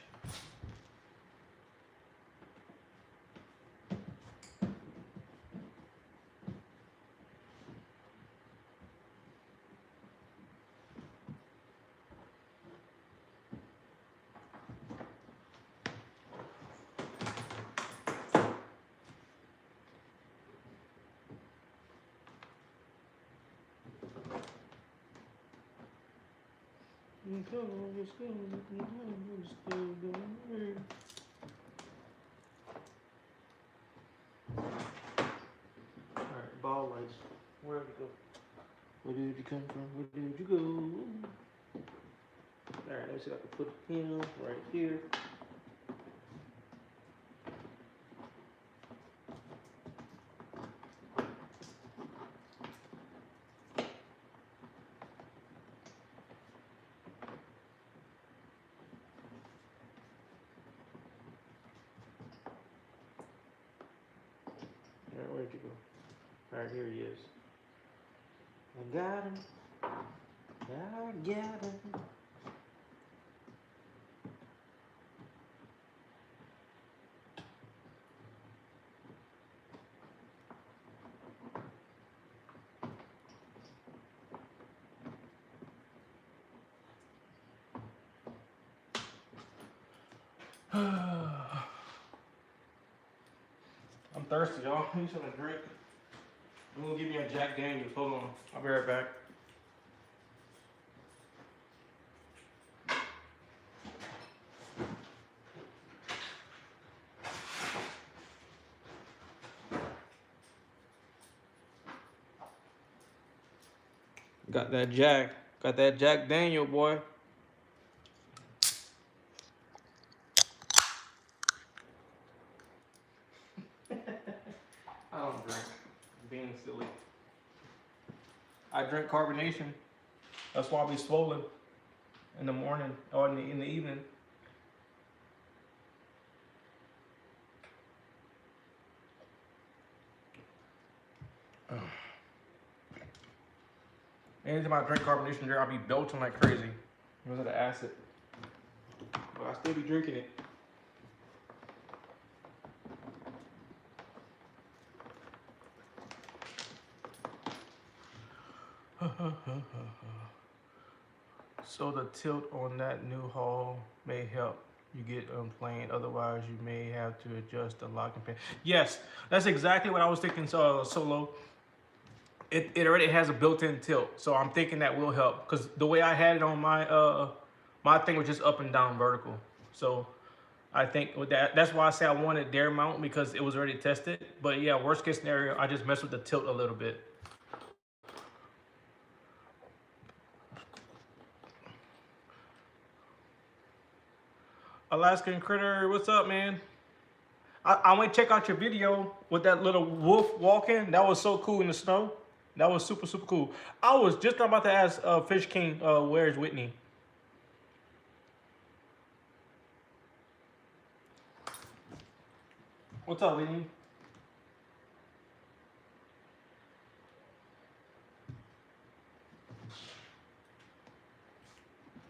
Alright, ball lights. Where did it go? Where did you come from? Where did you go? Alright, let me see if I can put him right here. Alright, where'd you go? Alright, here he is. I got him. I got him. I'm thirsty, y'all. I need something to drink. I'm gonna give me a Jack Daniels. Hold on. I'll be right back. Got that Jack Daniel, boy. I don't drink. I'm being silly. I drink carbonation. That's why I be swollen in the morning or in the evening. Anytime I drink carbonation drink, I'll be belching like crazy because of the acid. But I still be drinking it. So the tilt on that new hull may help you get unplaned. Otherwise, you may have to adjust the locking pin. Yes, that's exactly what I was thinking. Solo. It already has a built-in tilt, so I'm thinking that will help. Cause the way I had it on my my thing was just up and down vertical. So I think with that's why I say I wanted dare mount because it was already tested. But yeah, worst case scenario, I just messed with the tilt a little bit. Alaskan Critter, what's up, man? I went check out your video with that little wolf walking. That was so cool in the snow. That was super, super cool. I was just about to ask Fish King, where's Whitney? What's up, Whitney?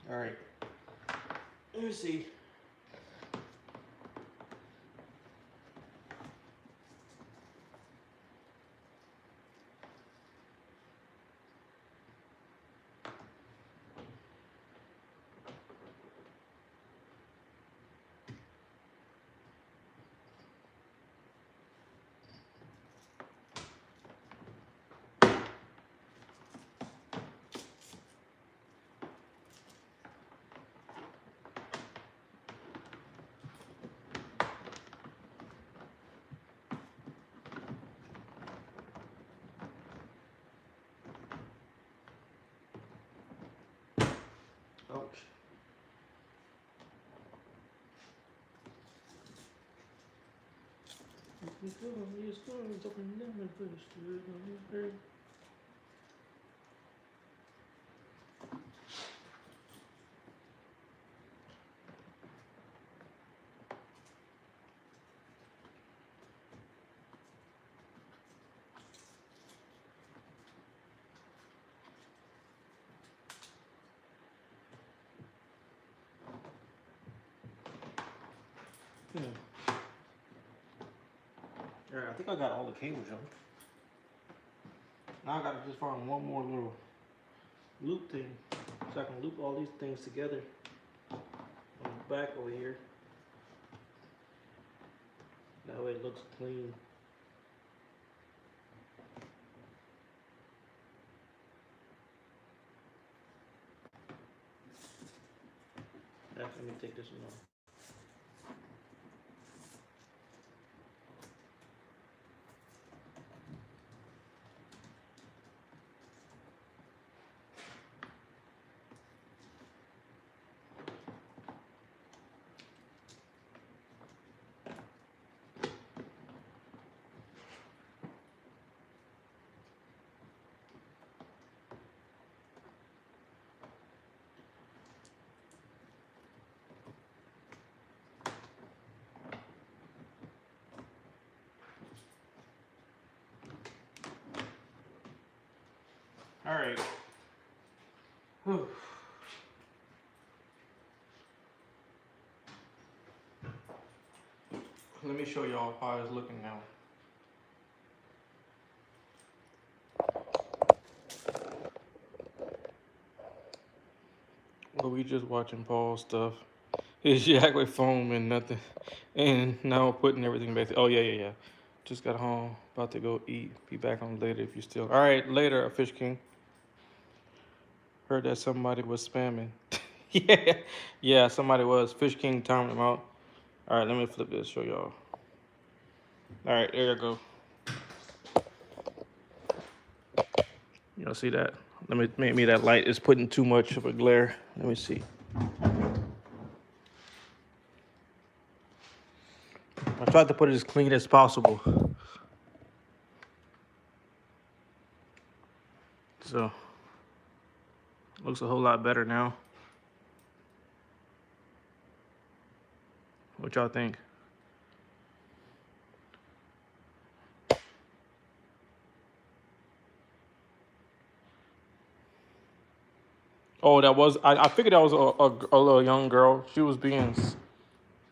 All right. Let me see. Ouch. Alright, I think I got all the cables, y'all. Now I gotta just find one more little loop thing so I can loop all these things together on the back over here. That way it looks clean. Let me take this one off. All right. Whew. Let me show y'all how it's looking now. Well, we just watching Paul's stuff. His yak with foam and nothing. And now putting everything back. Oh, yeah. Just got home. About to go eat. Be back on later if you still. All right, later, Fish King. Heard that somebody was spamming. Yeah, somebody was. Fish King timed them out. All right, let me flip this, show y'all. All right, there you go. Y'all see that? Let me make me that light is putting too much of a glare. Let me see. I tried to put it as clean as possible. So, looks a whole lot better now. What y'all think? Oh, that was, I figured that was a little young girl. She was being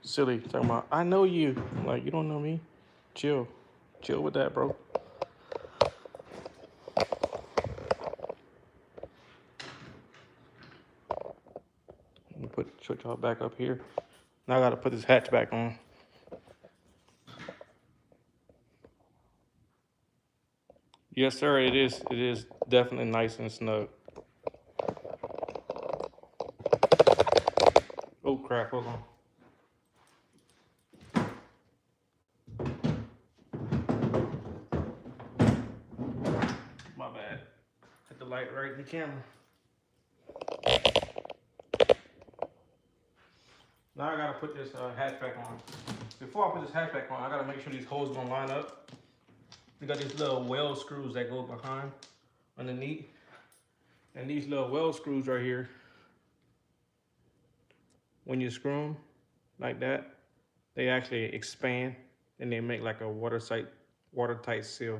silly, talking about, I know you. I'm like, you don't know me? Chill. Chill with that, bro. Let me put y'all back up here. Now I gotta put this hatch back on. Yes, sir, it is. It is definitely nice and snug. Oh, crap, hold on. My bad. Hit the light right in the camera. Now I gotta put this hatchback on. Before I put this hatchback on, I gotta make sure these holes don't line up. We got these little weld screws that go behind, underneath. And these little weld screws right here, when you screw them like that, they actually expand and they make like a watertight seal.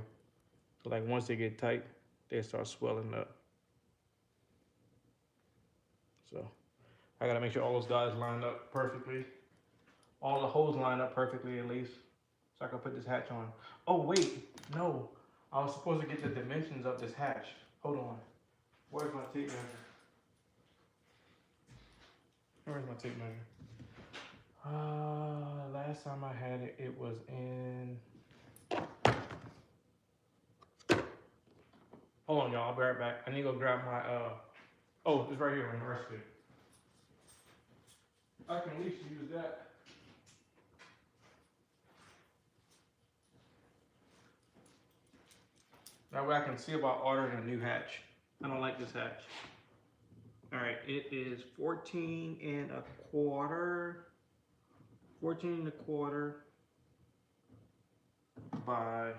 So like once they get tight, they start swelling up. So I gotta make sure all those guys line up perfectly. All the holes line up perfectly at least. So I can put this hatch on. Oh wait, no. I was supposed to get the dimensions of this hatch. Hold on. Where's my tape measure? Where's my tape measure? Last time I had it, it was in. Hold on, y'all. I'll be right back. I need to go grab my. Oh, it's right here in the recipe. I can at least use that. That way I can see about ordering a new hatch. I don't like this hatch. All right, it is 14 and a quarter. 14 and a quarter by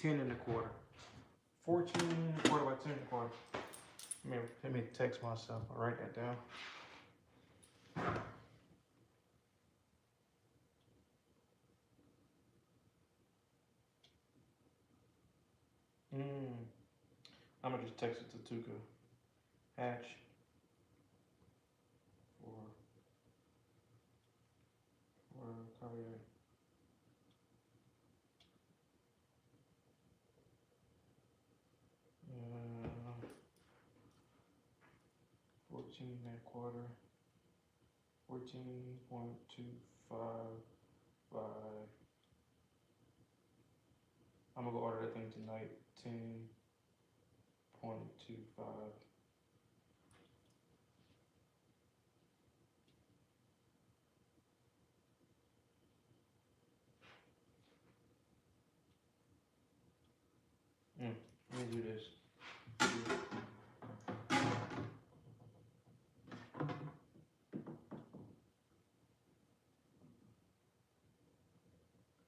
10 and a quarter. 14 and a quarter by 10 and a quarter. Let me text myself. I'll write that down. I'm gonna just text it to Tuka. Hatch for Kayak. 14 and a quarter. 14.25 by. I'm gonna go order that thing tonight. 10.25. Let me do this.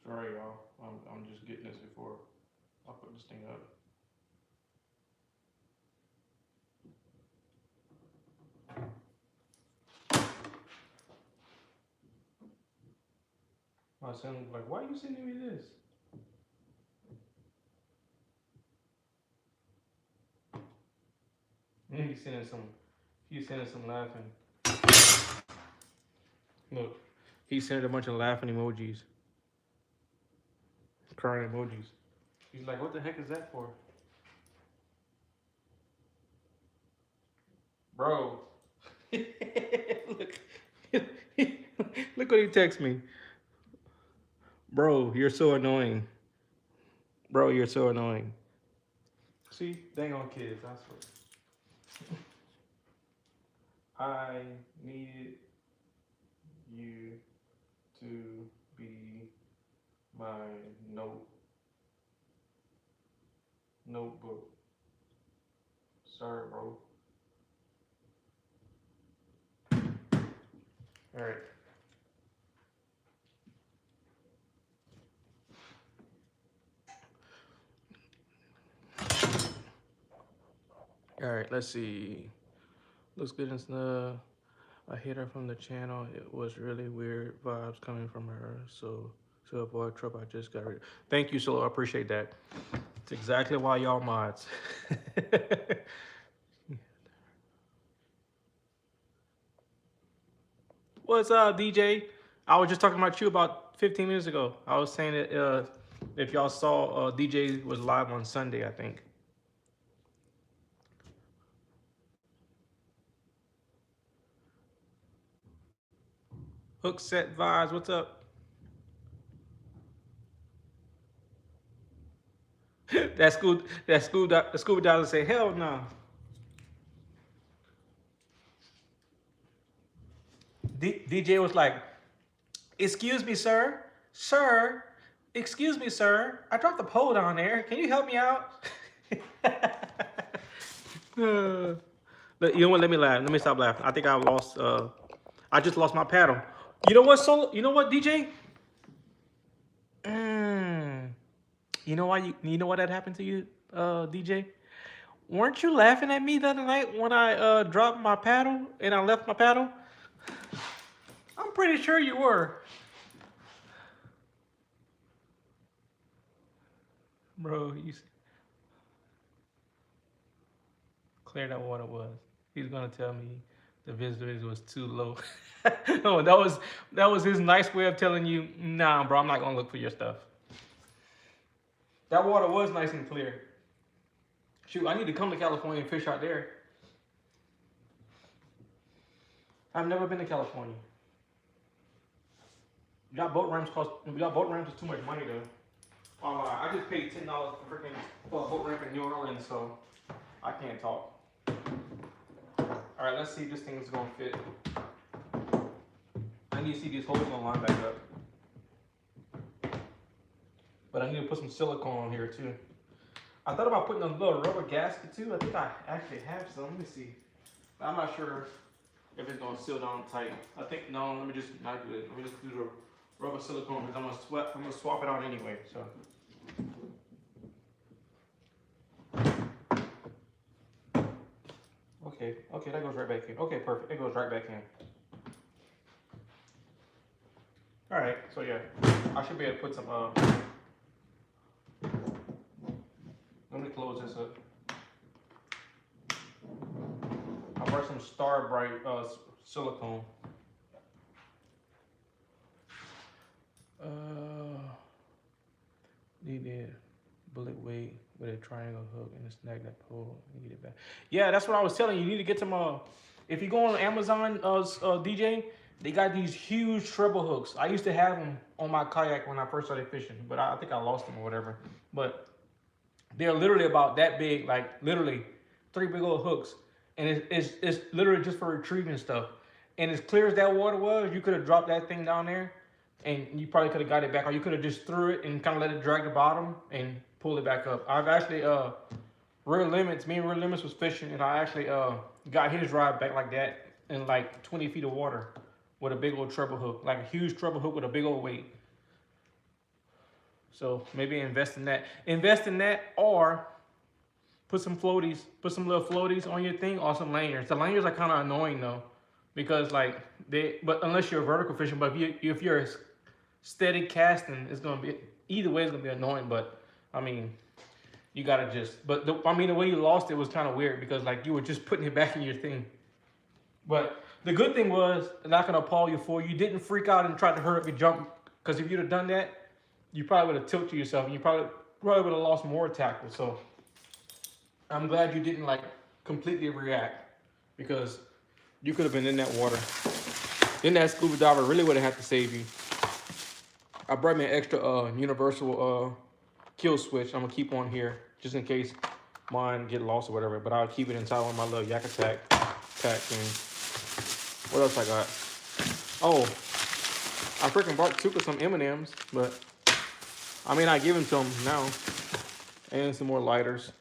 Sorry, y'all. I'm just getting this before I put this thing up. My son was like, "Why are you sending me this?" And he's sending some laughing. Look, he sent a bunch of laughing emojis, crying emojis. He's like, "What the heck is that for?" Bro, look, look what he texts me. Bro, you're so annoying. Bro, you're so annoying. See, dang on kids, I swear. I needed you to be my notebook. Sorry, bro. All right. All right, let's see. Looks good and snug. I hit her from the channel. It was really weird vibes coming from her. So to avoid trouble, I just got rid. Thank you, Solo. I appreciate that. It's exactly why y'all mods. What's up, DJ? I was just talking about you about 15 minutes ago. I was saying that if y'all saw DJ was live on Sunday, I think. Hook set vibes. What's up? The scuba diver say, hell no. DJ was like, excuse me, sir. Sir, excuse me, sir. I dropped the pole down there. Can you help me out? But you know what? Let me laugh. Let me stop laughing. I think I lost. I just lost my paddle. You know what, Solo? You know what, DJ? You know why? You know why that happened to you, DJ? Weren't you laughing at me the other night when I dropped my paddle and I left my paddle? I'm pretty sure you were. Bro, you clear that water was. He's gonna tell me the visibility was too low. No, that was his nice way of telling you, nah, bro, I'm not gonna look for your stuff. That water was nice and clear. Shoot, I need to come to California and fish out there. I've never been to California. Y'all boat ramps is too much money though. I just paid $10 for a boat ramp in New Orleans, so I can't talk. All right, let's see if this thing is gonna fit. I need to see these holes gonna line back up. But I need to put some silicone on here too. I thought about putting a little rubber gasket too. I think I actually have some. Let me see. I'm not sure if it's gonna seal down tight. I think no. Let me just not do it. Let me just do the rubber silicone because I'm gonna swap it out anyway. So. Okay, that goes right back in. Okay, perfect. It goes right back in. All right, so yeah, I should be able to put some. Let me close this up. I brought some Star Bright silicone. Need a bullet weight with a triangle hook and a snag that pole and get it back. Yeah, that's what I was telling you. You need to get some. If you go on Amazon, DJ, they got these huge treble hooks. I used to have them on my kayak when I first started fishing, but I think I lost them or whatever. But they're literally about that big, like literally 3 big old hooks, and it's literally just for retrieving stuff. And as clear as that water was, you could have dropped that thing down there, and you probably could have got it back, or you could have just threw it and kind of let it drag the bottom and pull it back up. I've actually me and Real Limits was fishing, and I actually got his rod back like that in like 20 feet of water with a big old treble hook, like a huge treble hook with a big old weight. So maybe invest in that, or put some floaties, put some little floaties on your thing, or some lanyards. The lanyards are kind of annoying though, because like but unless you're vertical fishing, but if you're steady casting, it's gonna be either way. It's gonna be annoying, but I mean, you gotta just. But the way you lost it was kind of weird because like you were just putting it back in your thing. But the good thing was, not gonna appall you for, you didn't freak out and try to hurry up your jump, because if you'd have done that, you probably would have tilted yourself, and you probably would have lost more tackle. So I'm glad you didn't like completely react, because you could have been in that water. Then that scuba diver really would have had to save you. I brought me an extra universal kill switch. I'm gonna keep on here just in case mine get lost or whatever. But I'll keep it inside one of my little Yak Attack pack thing. What else I got? Oh, I freaking brought Tuka some M&Ms, but I mean I give them to him now, and some more lighters.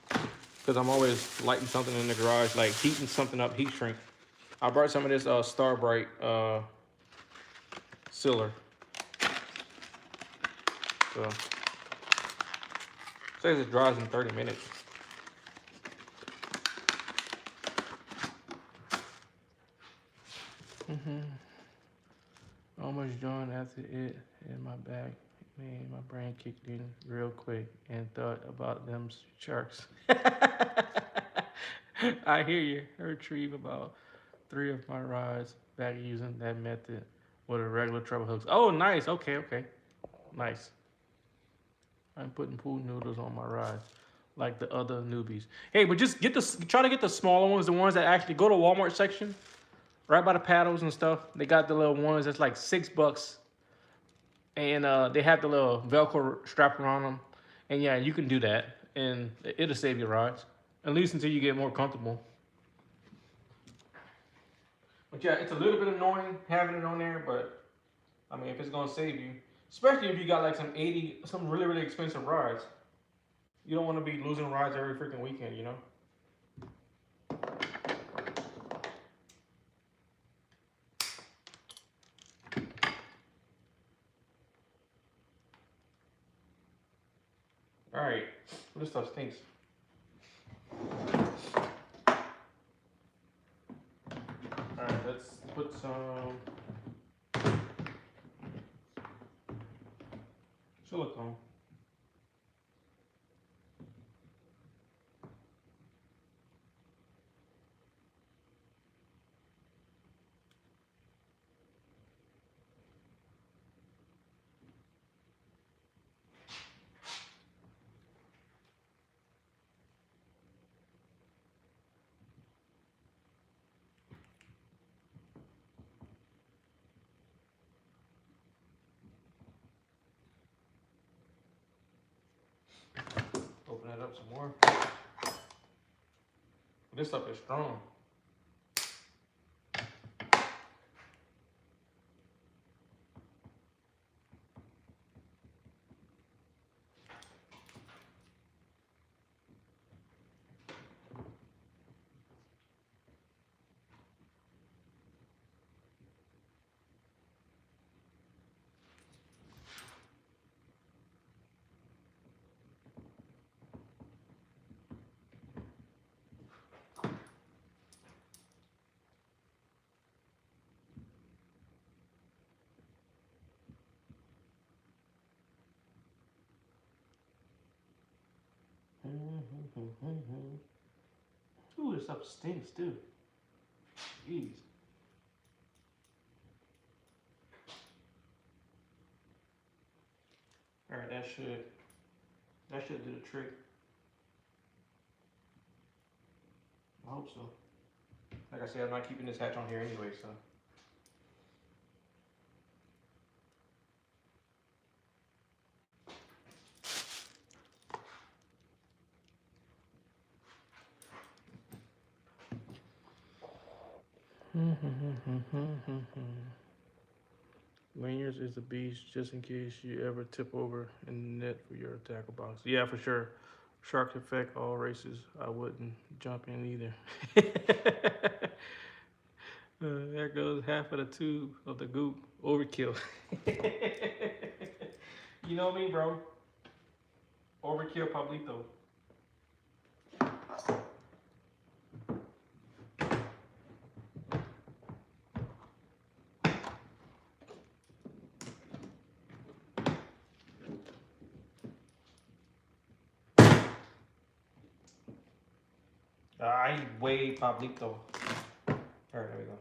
Because I'm always lighting something in the garage, like heating something up, heat shrink. I brought some of this Star Bright sealer. So, says it dries in 30 minutes. Almost joined after it in my back. Man, my brain kicked in real quick and thought about them sharks. I hear you. I retrieve about 3 of my rods back using that method with a regular treble hooks. Oh, nice. Okay. Nice. I'm putting pool noodles on my rods like the other newbies. Hey, but just try to get the smaller ones, the ones that actually go to Walmart section, right by the paddles and stuff. They got the little ones that's like $6. And they have the little Velcro strap around them. And yeah, you can do that. And it'll save your rods. At least until you get more comfortable. But yeah, it's a little bit annoying having it on there. But I mean, if it's going to save you. Especially if you got like some really, really expensive rods. You don't want to be losing rods every freaking weekend, you know? All right, this stuff stinks. All right, let's put some silicone. open that up some more. This stuff is strong. Ooh, this stuff stinks too. Jeez. All right, that should do the trick. I hope so. Like I said, I'm not keeping this hatch on here anyway, so. Lanyards is the beast, just in case you ever tip over in the net for your tackle box. Yeah, for sure. Shark effect, all races. I wouldn't jump in either. There goes half of the tube of the goop. Overkill. You know me, bro. Overkill, Pablito. Ay, way, Pablito. All right, there we go.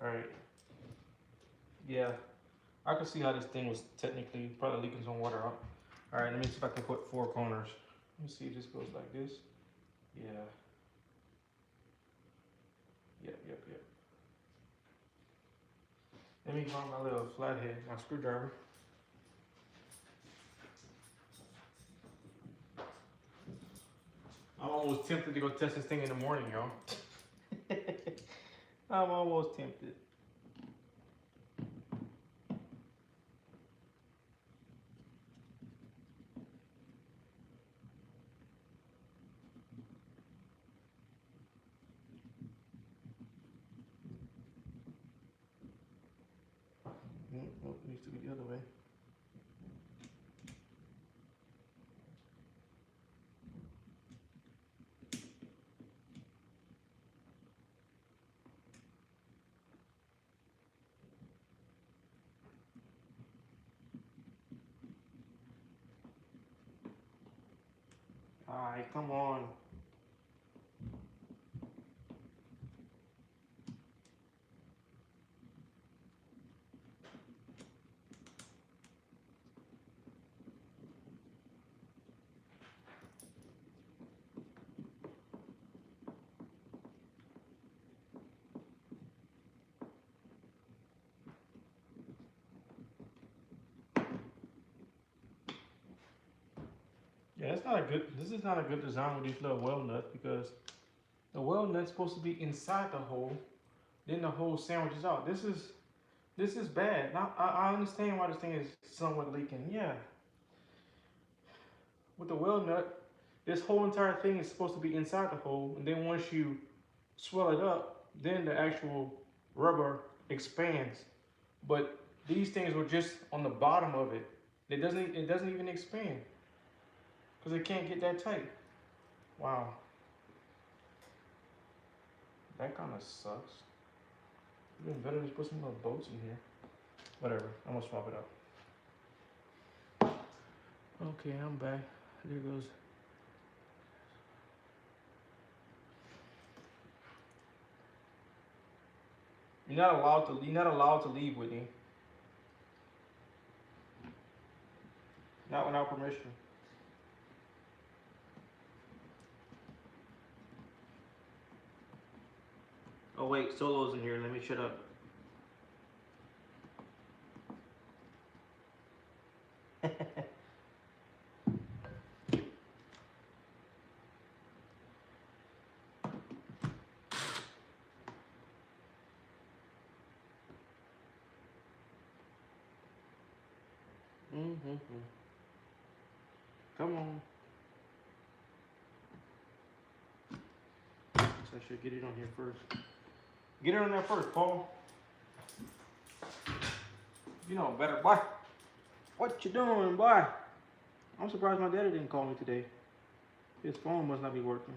All right. Yeah, I can see how this thing was technically probably leaking some water out. All right, let me see if I can put 4 corners. Let me see if this goes like this. Yeah. Yep. Let me find my little flathead, my screwdriver. I'm almost tempted to go test this thing in the morning, y'all. I'm almost tempted. Nope, it needs to be the other way. Alright, come on. Yeah, it's not a good. This is not a good design with these little well nuts because the well nut's supposed to be inside the hole, then the hole sandwiches out. This is bad. Now I understand why this thing is somewhat leaking. Yeah, with the well nut, this whole entire thing is supposed to be inside the hole, and then once you swell it up, then the actual rubber expands. But these things were just on the bottom of it. It doesn't even expand because it can't get that tight. Wow, that kind of sucks. It'd been better to put some little bolts in here. Whatever, I'm gonna swap it out. Okay, I'm back. There goes. You're not allowed to. You're not allowed to leave, Whitney. Not without permission. Oh wait, Solo's in here. Let me shut up. Come on. So I should get it on here first. Get it on there first, Paul. You know better, boy. What you doing, boy? I'm surprised my daddy didn't call me today. His phone must not be working.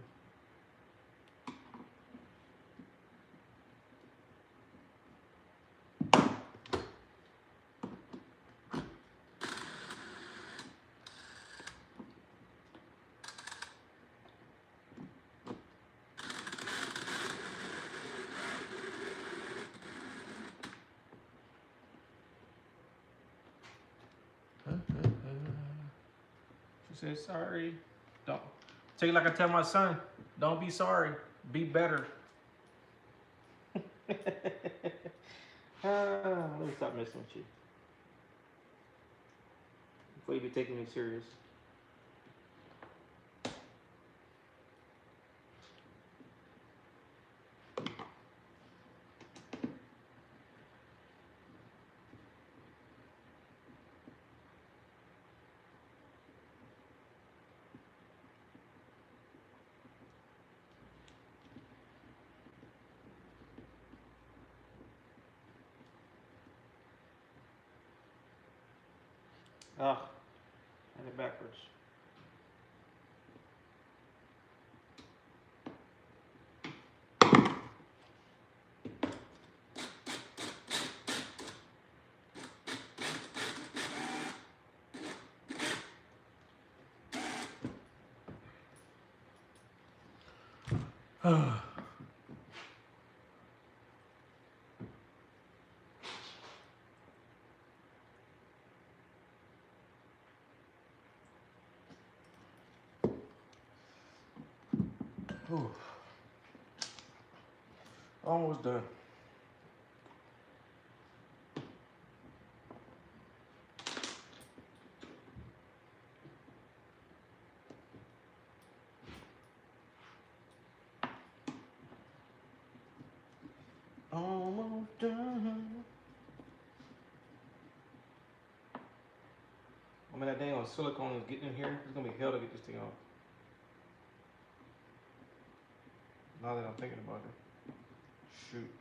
She said, sorry. Don't take it like I tell my son. Don't be sorry. Be better. Let me stop messing with you. Before you be taking me serious. Ah, and it backwards. Whew. Almost done. Almost done. I mean, that dang on silicone is getting in here. It's gonna be hell to get this thing off. Now that I'm thinking about it. Shoot.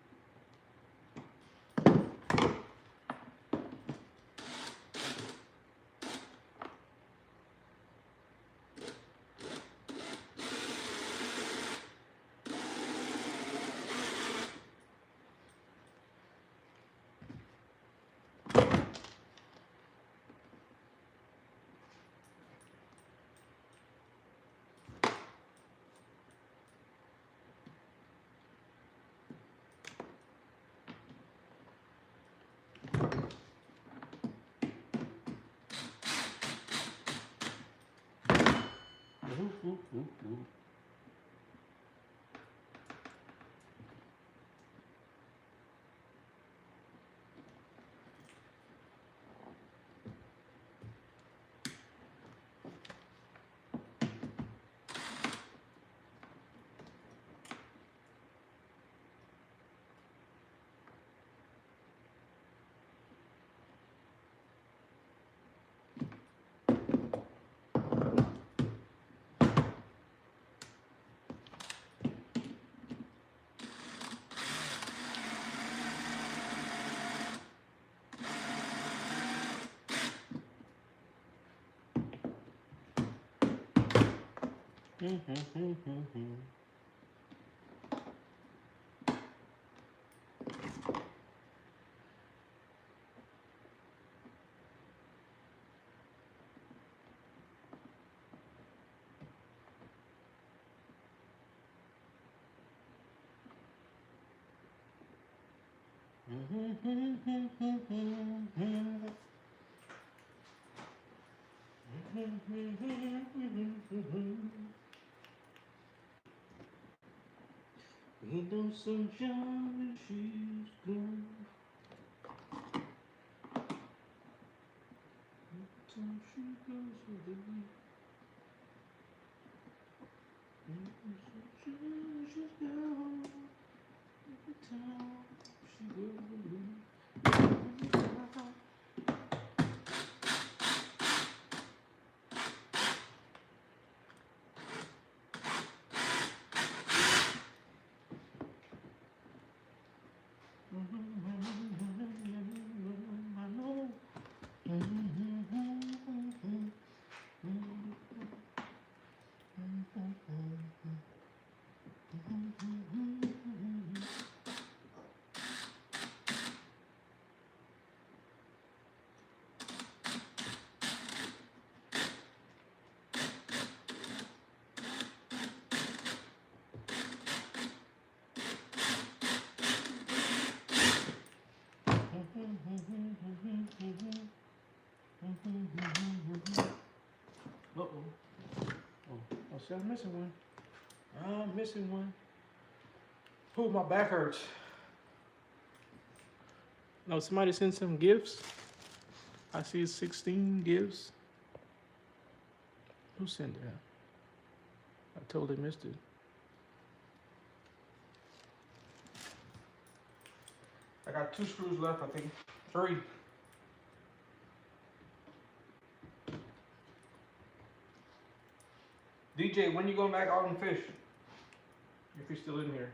We know some Johnny, she's gone. Time she goes away. She's gone. Every time she goes away. Oh, see, I'm missing one. I'm missing one. Oh, my back hurts. No, somebody sent some gifts. I see 16 gifts. Who sent that? I totally missed it. I got 2 screws left, I think. 3. DJ, when you going back out and fish? If you're still in here.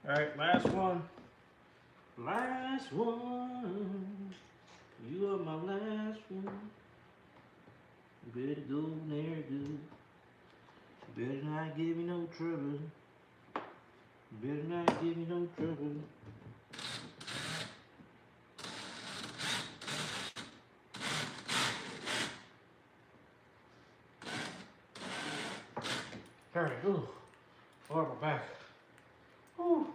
Alright, last one. Last one. You are my last one. You better go there good. You better not give me no trouble. You better not give me no trouble. Alright, ooh. Lord, my back. Ooh.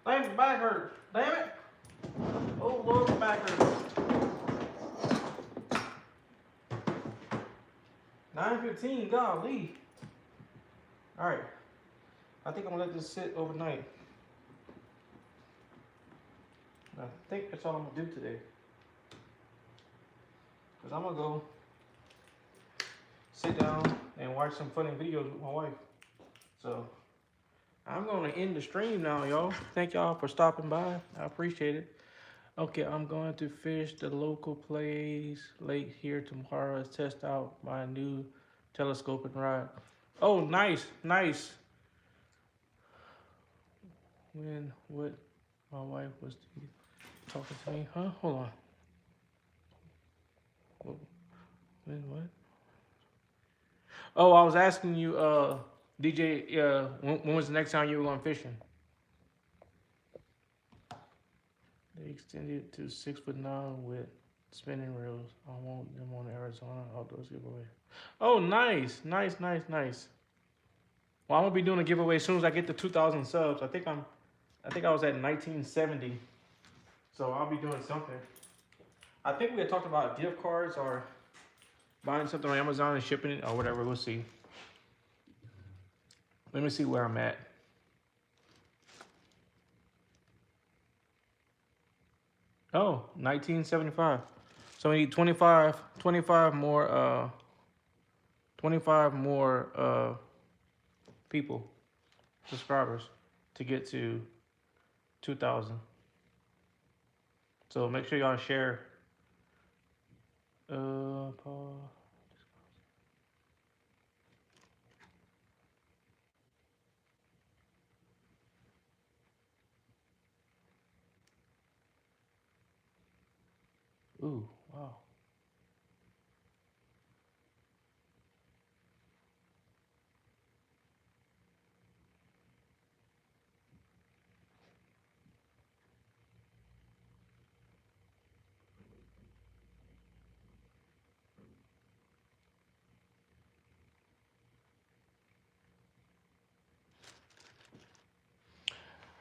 Damn, my back hurt. Damn it. Oh, Lord, my back hurts. 9:15, golly. Alright. I think I'm gonna let this sit overnight. I think that's all I'm gonna do today. Because I'm gonna go sit down and watch some funny videos with my wife. So I'm gonna end the stream now, y'all. Thank y'all for stopping by. I appreciate it. Okay, I'm going to fish the local place late here tomorrow to test out my new telescoping rod. Oh, nice, nice. What my wife was talking to me, huh? Hold on. When what? Oh, I was asking you, DJ, when was the next time you were going fishing? They extended it to 6'9" with spinning reels. I want them on the Arizona Outdoors giveaway. Oh, nice, nice, nice, nice. Well, I'm gonna be doing a giveaway as soon as I get to 2,000 subs. I think I was at 1970, so I'll be doing something. I think we had talked about gift cards or buying something on Amazon and shipping it or whatever. We'll see. Let me see where I'm at. Oh, 1975. So we need 25 more people, subscribers, to get to 2,000. So make sure y'all share. Paul. Ooh, wow.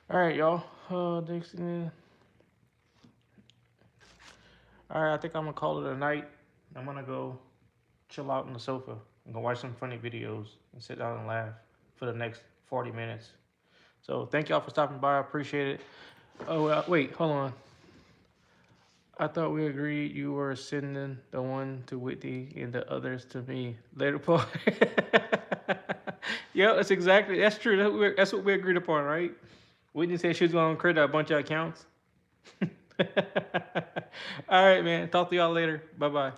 All right, y'all. Dixon. All right, I think I'm gonna call it a night. I'm gonna go chill out on the sofa. I'm gonna watch some funny videos and sit down and laugh for the next 40 minutes. So thank y'all for stopping by. I appreciate it. Oh, wait, hold on. I thought we agreed you were sending the one to Whitney and the others to me. Later, Paul. Yeah, that's true. That's what we agreed upon, right? Whitney said she was going to create a bunch of accounts. All right, man. Talk to y'all later. Bye bye.